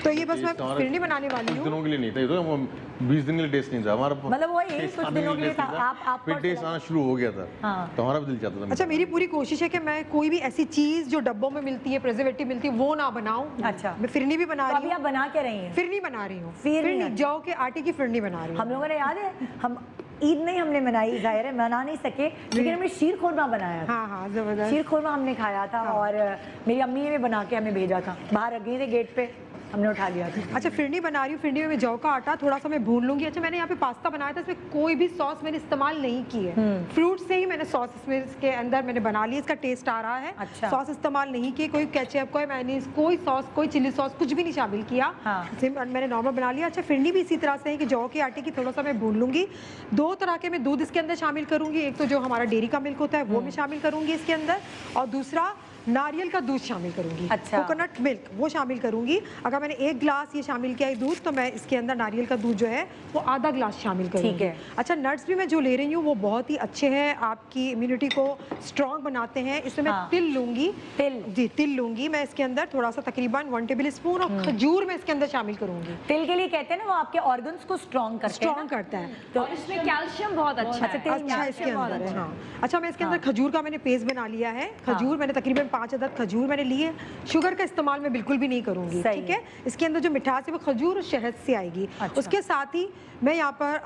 تو یہ بس میں فرنی بنانے والی ہوں. دنوں کے لیے نہیں تھا, یہ تو 20 دن کے لیے ٹیسٹ نہیں تھا ہمارا, مطلب وہ کچھ دنوں کے لیے تھا, آپ پھر ٹیسٹ آنا شروع ہو گیا تھا, تو ہمارا بھی دل چاہتا تھا. اچھا, میری پوری کوشش ہے کہ میں کوئی بھی ایسی چیز جو ڈبوں میں ملتی ہے, پریزرویٹو ملتی ہے, وہ نہ بناؤں. اچھا, میں فرنی بھی بنا رہی ہوں. ابھی آپ بنا کے رہی ہیں؟ فرنی بنا رہی ہوں, فرنی جو کے آٹے کی فرنی بنا رہی ہوں. ہم لوگوں نے یاد ہے, ہم عید نہیں ہم نے منائی, ظاہر ہے بنا نہیں سکے, لیکن ہم نے شیر خورما بنایا تھا. ہاں, زبردست شیر خورما ہم نے کھایا تھا, اور میری امی نے بھی بنا کے ہمیں بھیجا تھا, باہر رکھ گئے تھے گیٹ پہ, ہم نے اٹھا لیا تھا. اچھا, فرنی بنا رہی ہوں. فرنی میں جو کا آٹا تھوڑا سا میں بھون لوں گی. اچھا, میں نے یہاں پہ پاستا بنایا تھا, اس میں کوئی بھی سوس میں نے استعمال نہیں کی ہے, فروٹ سے ہی میں نے سوس اس میں اس کے اندر میں نے بنا لی, اس کا ٹیسٹ آ رہا ہے. سوس استعمال نہیں کی, کوئی کیچپ, کوئی میونیز, کوئی سوس, کوئی چلی سوس, کچھ بھی نہیں شامل کیا, میں نے نارمل بنا لیا. اچھا, فرنی بھی اسی طرح سے ہے کہ جو کے آٹے کی تھوڑا سا میں بھون لوں گی. 2 طرح کے میں دودھ اس کے اندر شامل کروں گی, ایک تو جو ہمارا ڈیری کا ملک ہوتا ہے وہ میں شامل کروں گی اس کے اندر, اور دوسرا ناریل کا دودھ شامل کروں گی, کوکونٹ ملک وہ شامل کروں گی. اگر میں نے 1 گلاس یہ شامل کیا ہے دودھ, تو میں اس کے اندر ناریل کا دودھ جو ہے وہ آدھا گلاس شامل کروں گی. اچھا, نٹس بھی میں جو لے رہی ہوں وہ بہت ہی اچھے ہیں, آپ کی امیونٹی کو اسٹرانگ بناتے ہیں. اس میں تل لوں گی, تل لوں گی میں اس کے اندر تھوڑا سا, تقریباً 1 ٹیبل اسپون, اور کھجور میں اس کے اندر شامل کروں گی. تل کے لیے کہتے ہیں نا وہ آپ کے آرگنز کو اسٹرانگ کرتا ہے, تو اس میں کیلشیم بہت اچھا ہے. اچھا, اس کے اندر ہے. ہاں, اچھا, میں اس کے اندر کھجور کا میں نے پیسٹ بنا لیا ہے. کھجور میں نے تقریباً 5 عدد کھجور میں نے لیے. شوگر کا استعمال میں بالکل بھی نہیں کروں گی, ٹھیک ہے. اس کے اندر جو مٹھاس ہے وہ کھجور اور شہد سے آئے گی. اس کے ساتھ ہی میں یہاں پر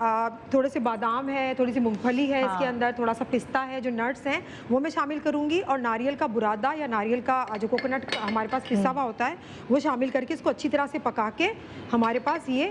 تھوڑے سے بادام ہے, تھوڑی سی مونگ پھلی ہے, اس کے اندر تھوڑا سا پستہ ہے, جو نٹس ہیں وہ میں شامل کروں گی, اور ناریل کا برادا یا ناریل کا جو کوکونٹ ہمارے پاس پسا ہوا ہوتا ہے وہ شامل کر کے اس کو اچھی طرح سے پکا کے ہمارے پاس یہ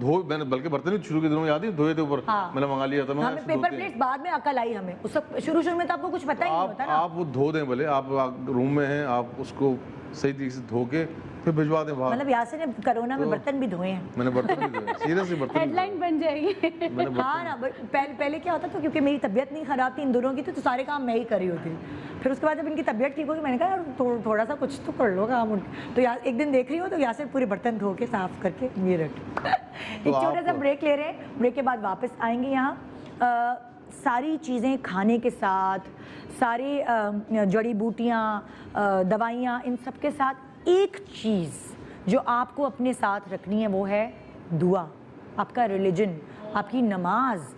دھو, میں نے بلکہ برتن بھی شروع کے دنوں یاد ہی دھوئے تھے اوپر, میں نے منگا لیا تھا. ہمیں پیپر پلیٹس بعد میں عقل آئی, ہمیں اس وقت شروع میں تو آپ کو کچھ پتہ ہی نہیں ہوتا نا. آپ وہ دھو دیں بھلے, آپ روم میں ہیں, آپ اس کو صحیح طریقے سے دھو کے پھر بھجوا دیں باہر. مطلب یاسر نے کرونا میں برتن بھی دھوئے ہیں. میں نے برتن بھی دھوئے, سیریسلی برتن ہیڈ لائن بن جائے گی. ہاں نا, پہلے کیا ہوتا تھا, کیونکہ میری طبیعت نہیں خراب تھی ان دونوں کی, تو سارے کام میں ہی کر رہی ہوتی. پھر اس کے بعد جب ان کی طبیعت ٹھیک ہوگی, میں نے کہا یار تھوڑا سا کچھ تو کر لو کام. تو ایک دن دیکھ رہی ہو تو یاسر پورے برتن دھو کے صاف کر کے یہ رکھ. ایک چھوٹا سا بریک لے رہے ہیں, بریک کے بعد واپس آئیں گے یہاں. ساری چیزیں کھانے کے ساتھ, ساری جڑی بوٹیاں, دوائیاں, ان سب کے ساتھ ایک چیز جو آپ کو اپنے ساتھ رکھنی ہے وہ ہے دعا. آپ کا ریلیجن, آپ کی نماز,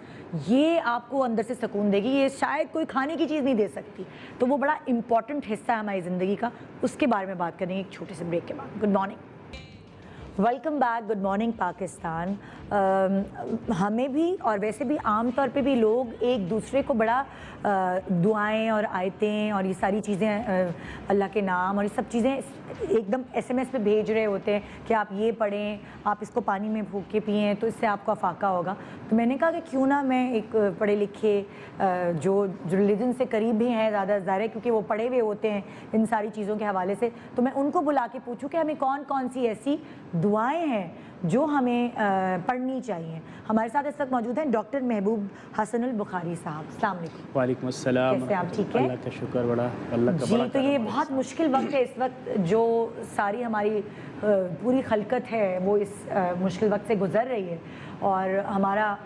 یہ آپ کو اندر سے سکون دے گی. یہ شاید کوئی کھانے کی چیز نہیں دے سکتی, تو وہ بڑا امپورٹنٹ حصہ ہے ہماری زندگی کا. اس کے بارے میں بات کریں گے ایک چھوٹے سے بریک کے بعد. Good morning, welcome back. Good morning Pakistan. ہمیں بھی اور ویسے بھی عام طور پہ بھی لوگ ایک دوسرے کو بڑا دعائیں اور آیتیں اور یہ ساری چیزیں, اللہ کے نام اور یہ سب چیزیں ایک دم SMS پہ بھیج رہے ہوتے ہیں کہ آپ یہ پڑھیں, آپ اس کو پانی میں پھونک کے پئیں تو اس سے آپ کو افاقہ ہوگا. تو میں نے کہا کہ کیوں نہ میں ایک پڑھے لکھے جو ریلیجن سے قریب بھی ہیں زیادہ ظاہر ہے, کیونکہ وہ پڑھے ہوئے ہوتے ہیں ان ساری چیزوں کے حوالے سے, تو میں ان کو بلا کے پوچھوں کہ ہمیں کون کون سی ایسی دعائیں ہیں جو ہمیں پڑھنی چاہیے. ہمارے ساتھ اس وقت موجود ہیں ڈاکٹر محبوب حسن البخاری صاحب. السلام علیکم. وعلیکم السلام. کیسے آپ, ٹھیک ہیں؟ اللہ کا شکر, بڑا اللہ کا جی. بڑا. تو یہ بہت مشکل وقت ہے اس وقت, جو ساری ہماری پوری خلقت ہے وہ اس مشکل وقت سے گزر رہی ہے, اور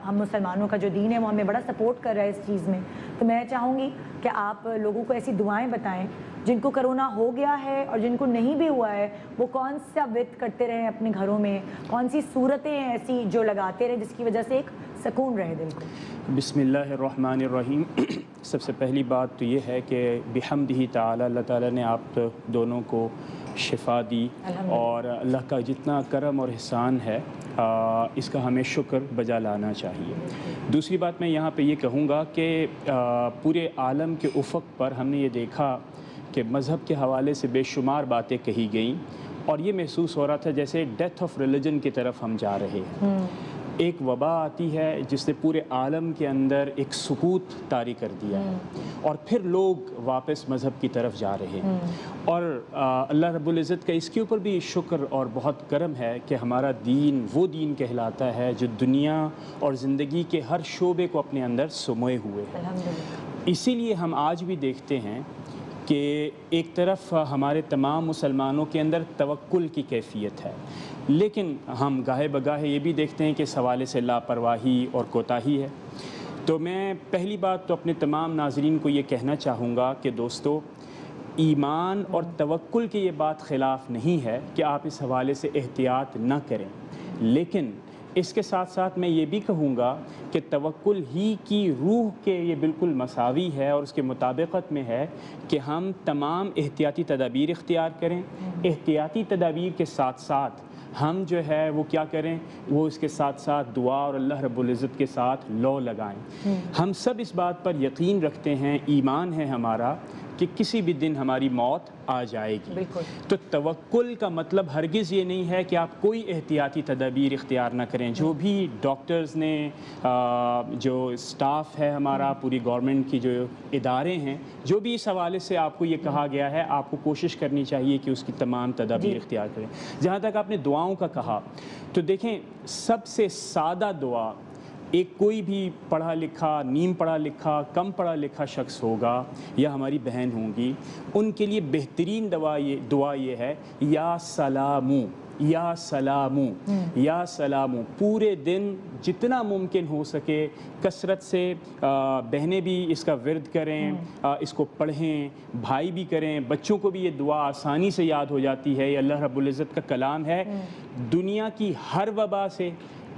ہم مسلمانوں کا جو دین ہے وہ ہمیں بڑا سپورٹ کر رہا ہے اس چیز میں. تو میں چاہوں گی کہ آپ لوگوں کو ایسی دعائیں بتائیں جن کو کرونا ہو گیا ہے اور جن کو نہیں بھی ہوا ہے, وہ کون سا وت کرتے رہیں اپنے گھروں میں, کون سی صورتیں ہیں ایسی جو لگاتے رہیں جس کی وجہ سے ایک سکون رہے دل کو. بسم اللہ الرحمن الرحیم. سب سے پہلی بات تو یہ ہے کہ بحمدہ تعالی, اللہ تعالیٰ نے آپ دونوں کو شفا دی, اور اللہ کا جتنا کرم اور احسان ہے اس کا ہمیں شکر بجا لانا چاہیے. دوسری بات میں یہاں پہ یہ کہوں گا کہ پورے عالم کے افق پر ہم نے یہ دیکھا کہ مذہب کے حوالے سے بے شمار باتیں کہی گئیں, اور یہ محسوس ہو رہا تھا جیسے ڈیتھ آف ریلیجن کی طرف ہم جا رہے ہیں. ایک وبا آتی ہے جس نے پورے عالم کے اندر ایک سکوت طاری کر دیا ہے, اور پھر لوگ واپس مذہب کی طرف جا رہے ہیں. اور اللہ رب العزت کا اس کے اوپر بھی شکر اور بہت کرم ہے کہ ہمارا دین وہ دین کہلاتا ہے جو دنیا اور زندگی کے ہر شعبے کو اپنے اندر سموئے ہوئے ہے. اسی لیے ہم آج بھی دیکھتے ہیں کہ ایک طرف ہمارے تمام مسلمانوں کے اندر توکل کی کیفیت ہے, لیکن ہم گاہے بگاہے یہ بھی دیکھتے ہیں کہ اس حوالے سے لاپرواہی اور کوتاہی ہے. تو میں پہلی بات تو اپنے تمام ناظرین کو یہ کہنا چاہوں گا کہ دوستو, ایمان اور توکل کی یہ بات خلاف نہیں ہے کہ آپ اس حوالے سے احتیاط نہ کریں, لیکن اس کے ساتھ ساتھ میں یہ بھی کہوں گا کہ توکل ہی کی روح کے یہ بالکل مساوی ہے, اور اس کے مطابقت میں ہے کہ ہم تمام احتیاطی تدابیر اختیار کریں. احتیاطی تدابیر کے ساتھ ساتھ ہم جو ہے وہ کیا کریں, وہ اس کے ساتھ ساتھ دعا اور اللہ رب العزت کے ساتھ لو لگائیں. ہم سب اس بات پر یقین رکھتے ہیں, ایمان ہے ہمارا کہ کسی بھی دن ہماری موت آ جائے گی. تو توکل کا مطلب ہرگز یہ نہیں ہے کہ آپ کوئی احتیاطی تدابیر اختیار نہ کریں. جو بھی ڈاکٹرز نے, جو اسٹاف ہے ہمارا, پوری گورنمنٹ کی جو ادارے ہیں, جو بھی اس حوالے سے آپ کو یہ کہا گیا ہے, آپ کو کوشش کرنی چاہیے کہ اس کی تمام تدابیر اختیار کریں. جہاں تک آپ نے دعاؤں کا کہا, تو دیکھیں سب سے سادہ دعا ایک کوئی بھی پڑھا لکھا, نیم پڑھا لکھا, کم پڑھا لکھا شخص ہوگا یا ہماری بہن ہوں گی, ان کے لیے بہترین دعا یہ ہے, یا سلامو, یا سلامو, یا سلامو. پورے دن جتنا ممکن ہو سکے کثرت سے بہنیں بھی اس کا ورد کریں, اس کو پڑھیں, بھائی بھی کریں, بچوں کو بھی یہ دعا آسانی سے یاد ہو جاتی ہے. یہ اللہ رب العزت کا کلام ہے. دنیا کی ہر وبا سے,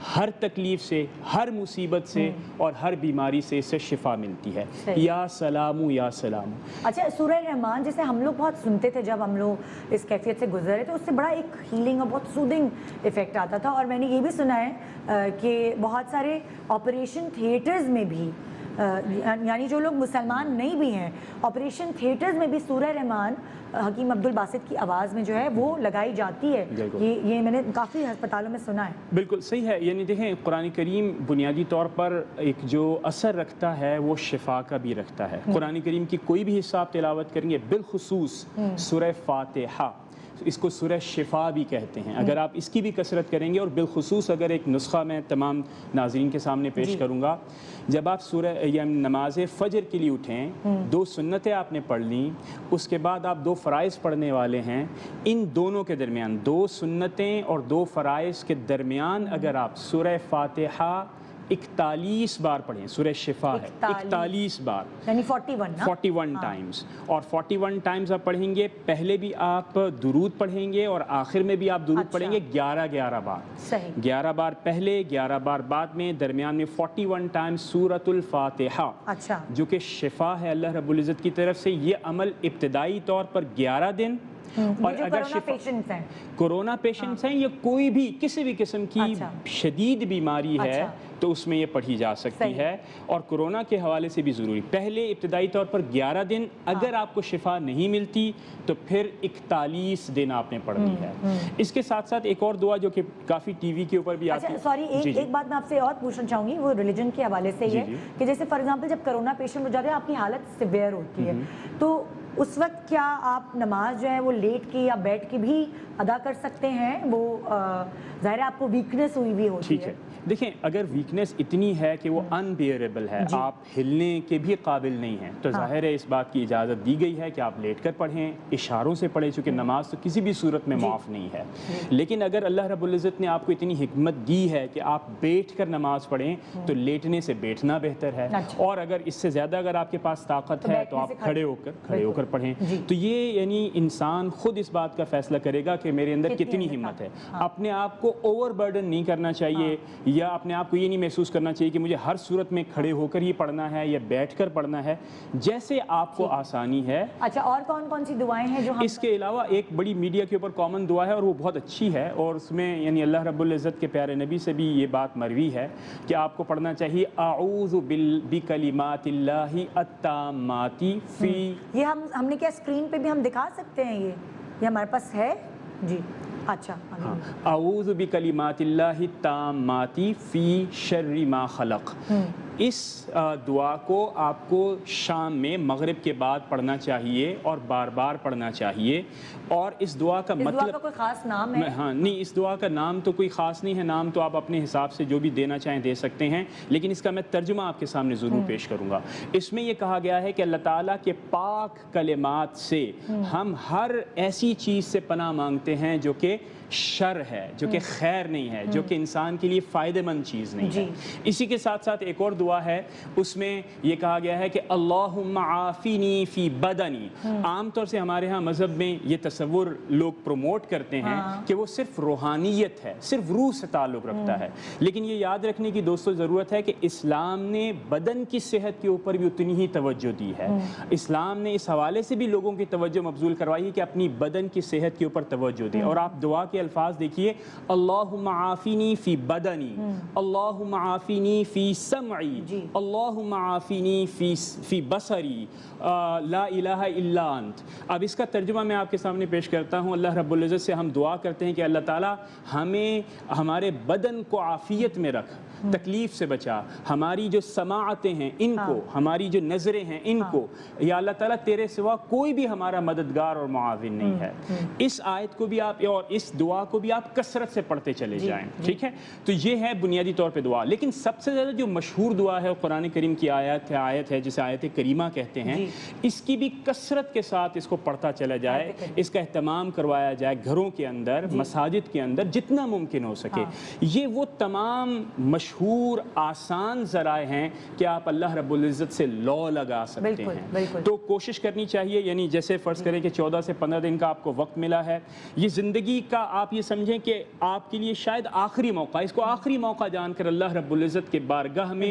ہر تکلیف سے, ہر مصیبت سے اور ہر بیماری سے اسے شفا ملتی ہے. یا سلامو, یا سلامو. اچھا, سورہ رحمان جسے ہم لوگ بہت سنتے تھے جب ہم لوگ اس کیفیت سے گزرے تو اس سے بڑا ایک ہیلنگ اور بہت سودنگ ایفیکٹ آتا تھا. اور میں نے یہ بھی سنا ہے کہ بہت سارے آپریشن تھیٹرز میں بھی یعنی جو لوگ مسلمان نہیں بھی ہیں آپریشن تھیٹرز میں بھی سورہ رحمان حکیم عبد الباسط کی آواز میں جو ہے وہ لگائی جاتی ہے. یہ میں نے کافی ہسپتالوں میں سنا ہے. بالکل صحیح ہے. یعنی دیکھیں قرآن کریم بنیادی طور پر ایک جو اثر رکھتا ہے وہ شفا کا بھی رکھتا ہے. قرآن کریم کی کوئی بھی حصہ آپ تلاوت کریں گے بالخصوص سورہ فاتحہ اس کو سورہ شفا بھی کہتے ہیں. اگر آپ اس کی بھی کثرت کریں گے اور بالخصوص اگر ایک نسخہ میں تمام ناظرین کے سامنے پیش کروں گا, جب آپ سورہ یا نماز فجر کے لیے اٹھیں 2 سنتیں آپ نے پڑھ لیں, اس کے بعد آپ 2 فرائض پڑھنے والے ہیں, ان دونوں کے درمیان 2 سنتیں اور 2 فرائض کے درمیان اگر آپ سورہ فاتحہ 41 بار پڑھیں, سورہ شفا ہے 41 بار یعنی 41 ٹائمز, اور 41 ٹائمز آپ پڑھیں گے. پہلے بھی آپ درود پڑھیں گے اور آخر میں بھی آپ درود پڑھیں گے 11 بار. 11 بار پہلے 11 بار بعد میں, درمیان میں 41 ٹائمز سورۃ الفاتحہ جو کہ شفا ہے اللہ رب العزت کی طرف سے. یہ عمل ابتدائی طور پر 11 دن, اور اگر کورونا پیشنٹس ہیں یا کوئی بھی کسی بھی قسم کی شدید بیماری ہے تو اس میں یہ پڑھی جا سکتی ہے. اور کورونا کے حوالے سے بھی ضروری, پہلے ابتدائی طور پر 11 دن, اگر آپ کو شفا نہیں ملتی تو پھر 41 دن آپ نے پڑھنی ہے. اس کے ساتھ ساتھ ایک اور دعا جو کہ کافی ٹی وی کے اوپر بھی آتی ہے. سوری ایک بات میں آپ سے اور پوچھنا چاہوں گی, وہ ریلیجن کے حوالے سے یہ کہ جیسے فار ایگزامپل جب کرونا پیشنٹ ہو جاتے ہیں آپ کی حالت سیویئر ہوتی ہے, تو اس وقت کیا آپ نماز جو ہے وہ لیٹ کے یا بیٹھ کے بھی ادا کر سکتے ہیں؟ وہ ظاہر ہے آپ کو ویکنس ہوئی بھی ہوتی ہے. دیکھیں اگر ویکنس اتنی ہے کہ وہ انبیئریبل ہے, آپ ہلنے کے بھی قابل نہیں ہیں, تو ظاہر ہے اس بات کی اجازت دی گئی ہے کہ آپ لیٹ کر پڑھیں, اشاروں سے پڑھیں, چونکہ نماز تو کسی بھی صورت میں معاف نہیں ہے. لیکن اگر اللہ رب العزت نے آپ کو اتنی حکمت دی ہے کہ آپ بیٹھ کر نماز پڑھیں تو لیٹنے سے بیٹھنا بہتر ہے, اور اگر اس سے زیادہ اگر آپ کے پاس طاقت ہے تو آپ کھڑے ہو کر پڑھیں. تو یہ یعنی انسان خود اس بات کا فیصلہ کرے گا کہ میرے اندر کتنی ہمت ہے. اپنے آپ کو اوور برڈن نہیں کرنا چاہیے, یا اپنے آپ کو یہ نہیں محسوس کرنا چاہیے کہ مجھے ہر صورت میں کھڑے ہو کر ہی پڑھنا ہے یا بیٹھ کر پڑھنا ہے, جیسے آپ کو آسانی ہے. اچھا, اور کون سی دعائیں ہیں جو اس کے علاوہ ایک بڑی میڈیا کے اوپر کامن دعا ہے اور وہ بہت اچھی ہے, اور اس میں یعنی اللہ رب العزت کے پیارے نبی سے بھی یہ بات مروی ہے کہ آپ کو پڑھنا چاہیے اعوذ بکلمات اللہ التامات فی. یہ ہم نے کیا اسکرین پہ بھی ہم دکھا سکتے ہیں؟ یہ ہمارے پاس ہے جی. اچھا, اعوذ بکلمات اللہ التامات فی شر ما خلق. اس دعا کو آپ کو شام میں مغرب کے بعد پڑھنا چاہیے اور بار بار پڑھنا چاہیے. اور اس دعا کا مطلب, اس دعا کا کوئی خاص نام ہے؟ ہاں نہیں, اس دعا کا نام تو کوئی خاص نہیں ہے, نام تو آپ اپنے حساب سے جو بھی دینا چاہیں دے سکتے ہیں, لیکن اس کا میں ترجمہ آپ کے سامنے ضرور پیش کروں گا. اس میں یہ کہا گیا ہے کہ اللہ تعالیٰ کے پاک کلمات سے ہم ہر ایسی چیز سے پناہ مانگتے ہیں جو کہ شر ہے, جو کہ خیر نہیں ہے, جو کہ انسان کے لیے فائدہ مند چیز نہیں ہے. اسی کے ساتھ ساتھ ایک اور دعا ہے, اس میں یہ کہا گیا ہے کہ اللہم عافینی فی بدنی. عام طور سے ہمارے ہاں مذہب میں یہ تصور لوگ پروموٹ کرتے ہیں کہ وہ صرف روحانیت ہے, صرف روح سے تعلق رکھتا ہے, لیکن یہ یاد رکھنے کی دوستوں ضرورت ہے کہ اسلام نے بدن کی صحت کے اوپر بھی اتنی ہی توجہ دی ہے. اسلام نے اس حوالے سے بھی لوگوں کی توجہ مبذول کروائی ہے کہ اپنی بدن کی صحت کے اوپر توجہ دیں. اور آپ دعا کے الفاظ دیکھیے, اللہم عافینی فی بدنی, اللہم عافینی فی سمعی, اللہم عافینی فی بصری, لا الہ الا انت. اب اس کا ترجمہ میں آپ کے سامنے پیش کرتا ہوں. اللہ رب العزت سے ہم دعا کرتے ہیں کہ اللہ تعالیٰ ہمیں ہمارے بدن کو عافیت میں رکھ, تکلیف سے بچا, ہماری جو سماعتیں ہیں ان کو, ہماری جو نظریں ہیں ان کو, یا اللہ تعالیٰ تیرے سوا کوئی بھی ہمارا مددگار اور معاون نہیں ہے. اس آیت کو بھی آپ اور اس دعا کو بھی آپ کثرت سے پڑھتے چلے جائیں, ٹھیک ہے. تو یہ ہے بنیادی طور پہ دعا. لیکن سب سے زیادہ جو مشہور دعا ہے قرآن کریم کی آیت ہے جسے آیت کریمہ کہتے ہیں, اس کی بھی کثرت کے ساتھ اس کو پڑھتا چلا جائے, اس کا اہتمام کروایا جائے گھروں کے اندر, مساجد کے اندر جتنا ممکن ہو سکے. یہ وہ تمام مشہور آسان ذرائع ہیں کہ آپ اللہ رب العزت سے لو لگا سکتے ہیں. تو کوشش کرنی چاہیے, یعنی جیسے فرض کریں کہ 14 سے 15 دن کا آپ کو وقت ملا ہے, یہ زندگی کا آپ یہ سمجھیں کہ آپ کے لیے شاید آخری موقع, اس کو آخری موقع جان کر اللہ رب العزت کے بارگاہ میں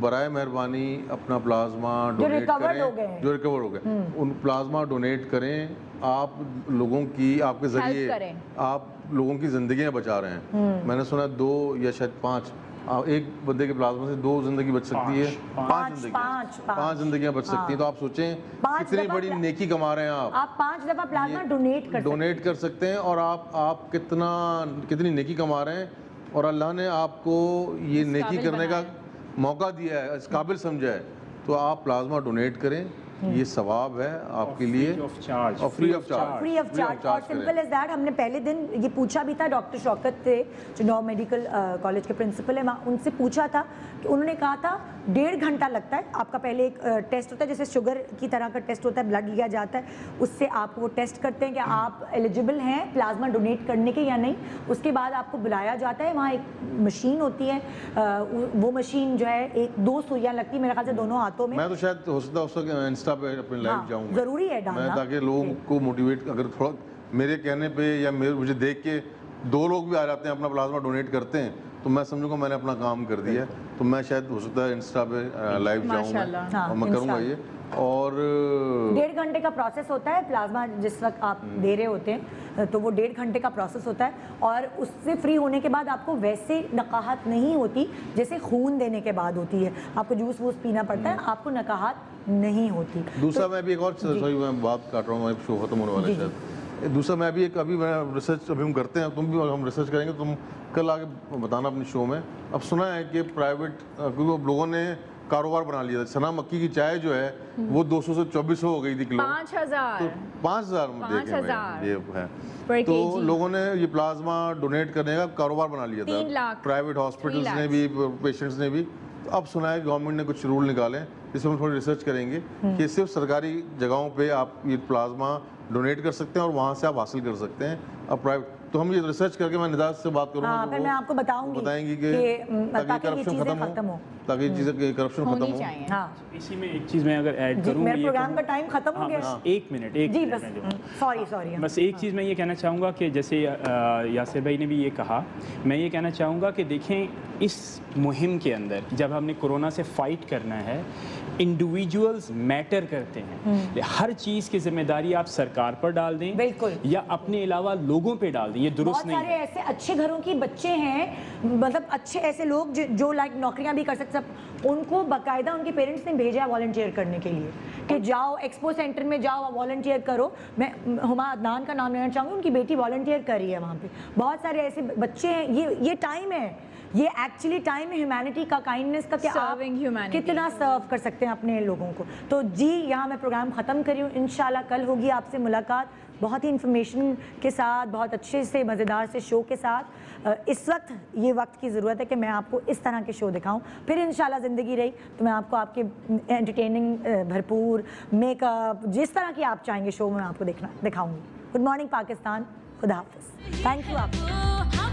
برائے مہربانی اپنا پلازما ڈونیٹ کریں جو ریکور ہو گئے ان پلازما ڈونیٹ کریں. آپ لوگوں کی آپ کے ذریعے آپ لوگوں کی زندگیاں بچا رہے ہیں. میں نے سنا 2 یا شاید 5 ایک بندے کے پلازما سے 2 زندگی بچ سکتی ہے. 5 زندگیاں بچ سکتی ہیں. تو آپ سوچیں کتنی بڑی نیکی کما رہے ہیں. آپ 5 دفعہ پلازما ڈونیٹ کر سکتے ہیں اور آپ کتنی نیکی کما رہے ہیں. اور اللہ نے آپ کو یہ نیکی کرنے کا موقع دیا ہے, اس قابل سمجھا ہے. تو آپ پلازما ڈونیٹ کریں, یہ ثواب ہے آپ کے لیے اور فری آف چارج. اور سمپل ایز دیٹ. ہم نے پہلے دن یہ پوچھا بھی تھا ڈاکٹر شوکت تھے جو نو میڈیکل کالج کے پرنسپل ہیں, ان سے پوچھا تھا کہ انہوں نے کہا تھا 1.5 گھنٹہ لگتا ہے آپ کا. پہلے ایک ٹیسٹ ہوتا ہے جیسے شوگر کی طرح کا ٹیسٹ ہوتا ہے, بلڈ لیا جاتا ہے, اس سے آپ وہ ٹیسٹ کرتے ہیں کہ آپ ایلیجیبل ہیں پلازما ڈونیٹ کرنے کے یا نہیں. اس کے بعد آپ کو بلایا جاتا ہے, وہاں ایک مشین ہوتی ہے, وہ مشین جو ہے 2 سوئیاں لگتی ہیں میرے خیال سے دونوں ہاتھوں میں. میں تو شاید ہو سکتا ہے اس وقت انسٹا پہ اپنے لائیو جاؤں گا, ضروری ہے ڈالنا, تاکہ لوگوں کو موٹیویٹ, اگر تھوڑا میرے کہنے پہ یا مجھے دیکھ کے 2 لوگ بھی آ جاتے ہیں اپنا پلازما ڈونیٹ کرتے ہیں تو میں سمجھوں گا میں نے اپنا کام کر دیا. تو میں شاید ہو سکتا ہے انسٹا پہ لائیو جاؤں گا اور میں کروں گا یہ. اور 1.5 گھنٹے کا پروسیس ہوتا ہے پلازما جس وقت آپ دے رہے ہوتے ہیں, تو وہ 1.5 گھنٹے کا پروسیس ہوتا ہے. اور اس سے فری ہونے کے بعد آپ کو ویسے نقاہت نہیں ہوتی جیسے خون دینے کے بعد ہوتی ہے. آپ کو جوس ووس پینا پڑتا ہے, آپ کو نقاہت نہیں ہوتی. دوسرا میں بھی ایک اور سوری میں بات کاٹ رہا ہوں, شو ختم ہونے والا ہے شاید. دوسرا میں بھی ابھی ریسرچ ابھی ہم کرتے ہیں, تم بھی ہم ریسرچ کریں گے, تم کل آگے بتانا اپنی شو میں. اب سنا ہے کہ پرائیویٹ کیونکہ لوگوں نے کاروبار بنا لیا تھا. سنا مکی کی چائے جو ہے وہ 200 سے 2400 ہو گئی تھی کلو. 5000 یہ ہے. تو لوگوں نے یہ پلازما ڈونیٹ کرنے کا کاروبار بنا لیا تھا, پرائیویٹ ہاسپٹلس نے بھی, پیشنٹس نے بھی. اب سنا ہے گورنمنٹ نے کچھ رول نکالے ہیں جس میں ہم تھوڑی ریسرچ کریں گے کہ صرف سرکاری جگہوں پہ آپ یہ پلازما ڈونیٹ کر سکتے ہیں اور وہاں سے آپ حاصل کر سکتے ہیں. اب پرائیویٹ تو ہم یہ ریسرچ کر کے میں نجات سے بات کروں گا, پھر میں آپ کو بتائیں گی کہ تاکہ کرپشن ختم ہو, تاکہ یہ چیزیں کرپشن ختم ہو. ہاں اسی میں ایک چیز میں اگر ایڈ کروں, میرے پروگرام کا ٹائم ختم ہو گیا. ایک منٹ سوری بس ایک چیز میں یہ کہنا چاہوں گا کہ جیسے یاسر بھائی نے بھی یہ کہا, میں یہ کہنا چاہوں گا کہ دیکھیں اس مہم کے اندر جب ہم نے کورونا سے فائٹ کرنا ہے, انڈیویجولز میٹر کرتے ہیں. ہر چیز کی ذمہ داری آپ سرکار پر ڈال دیں بالکل, یا اپنے علاوہ لوگوں پہ ڈال دیں, یہ درست نہیں. بہت سارے ایسے اچھے گھروں کی بچے ہیں, مطلب اچھے ایسے لوگ جو لائک نوکریاں بھی کر سکتے, ان کو باقاعدہ ان کے پیرنٹس نے بھیجا والنٹیئر کرنے کے لیے کہ جاؤ ایکسپو سینٹر میں جاؤ والنٹیئر کرو. میں ہما عدنان کا نام لینا چاہوں گی, ان کی بیٹی والنٹیئر کر رہی ہے وہاں پہ. بہت سارے ایسے بچے ہیں. یہ ٹائم ہے, یہ ایکچولی ٹائم ہے ہیومینٹی کا, کائنڈنیس کا, کہ آپ کتنا سرو کر سکتے ہیں اپنے لوگوں کو. تو جی یہاں میں پروگرام ختم کری ہوں. انشاءاللہ کل ہوگی آپ سے ملاقات بہت ہی انفارمیشن کے ساتھ, بہت اچھے سے مزیدار سے شو کے ساتھ. اس وقت یہ وقت کی ضرورت ہے کہ میں آپ کو اس طرح کے شو دکھاؤں. پھر انشاءاللہ زندگی رہی تو میں آپ کو آپ کے انٹرٹیننگ بھرپور میک اپ جس طرح کی آپ چاہیں گے شو میں آپ کو دکھاؤں گی. گڈ مارننگ پاکستان, خدا حافظ. تھینک یو آپ.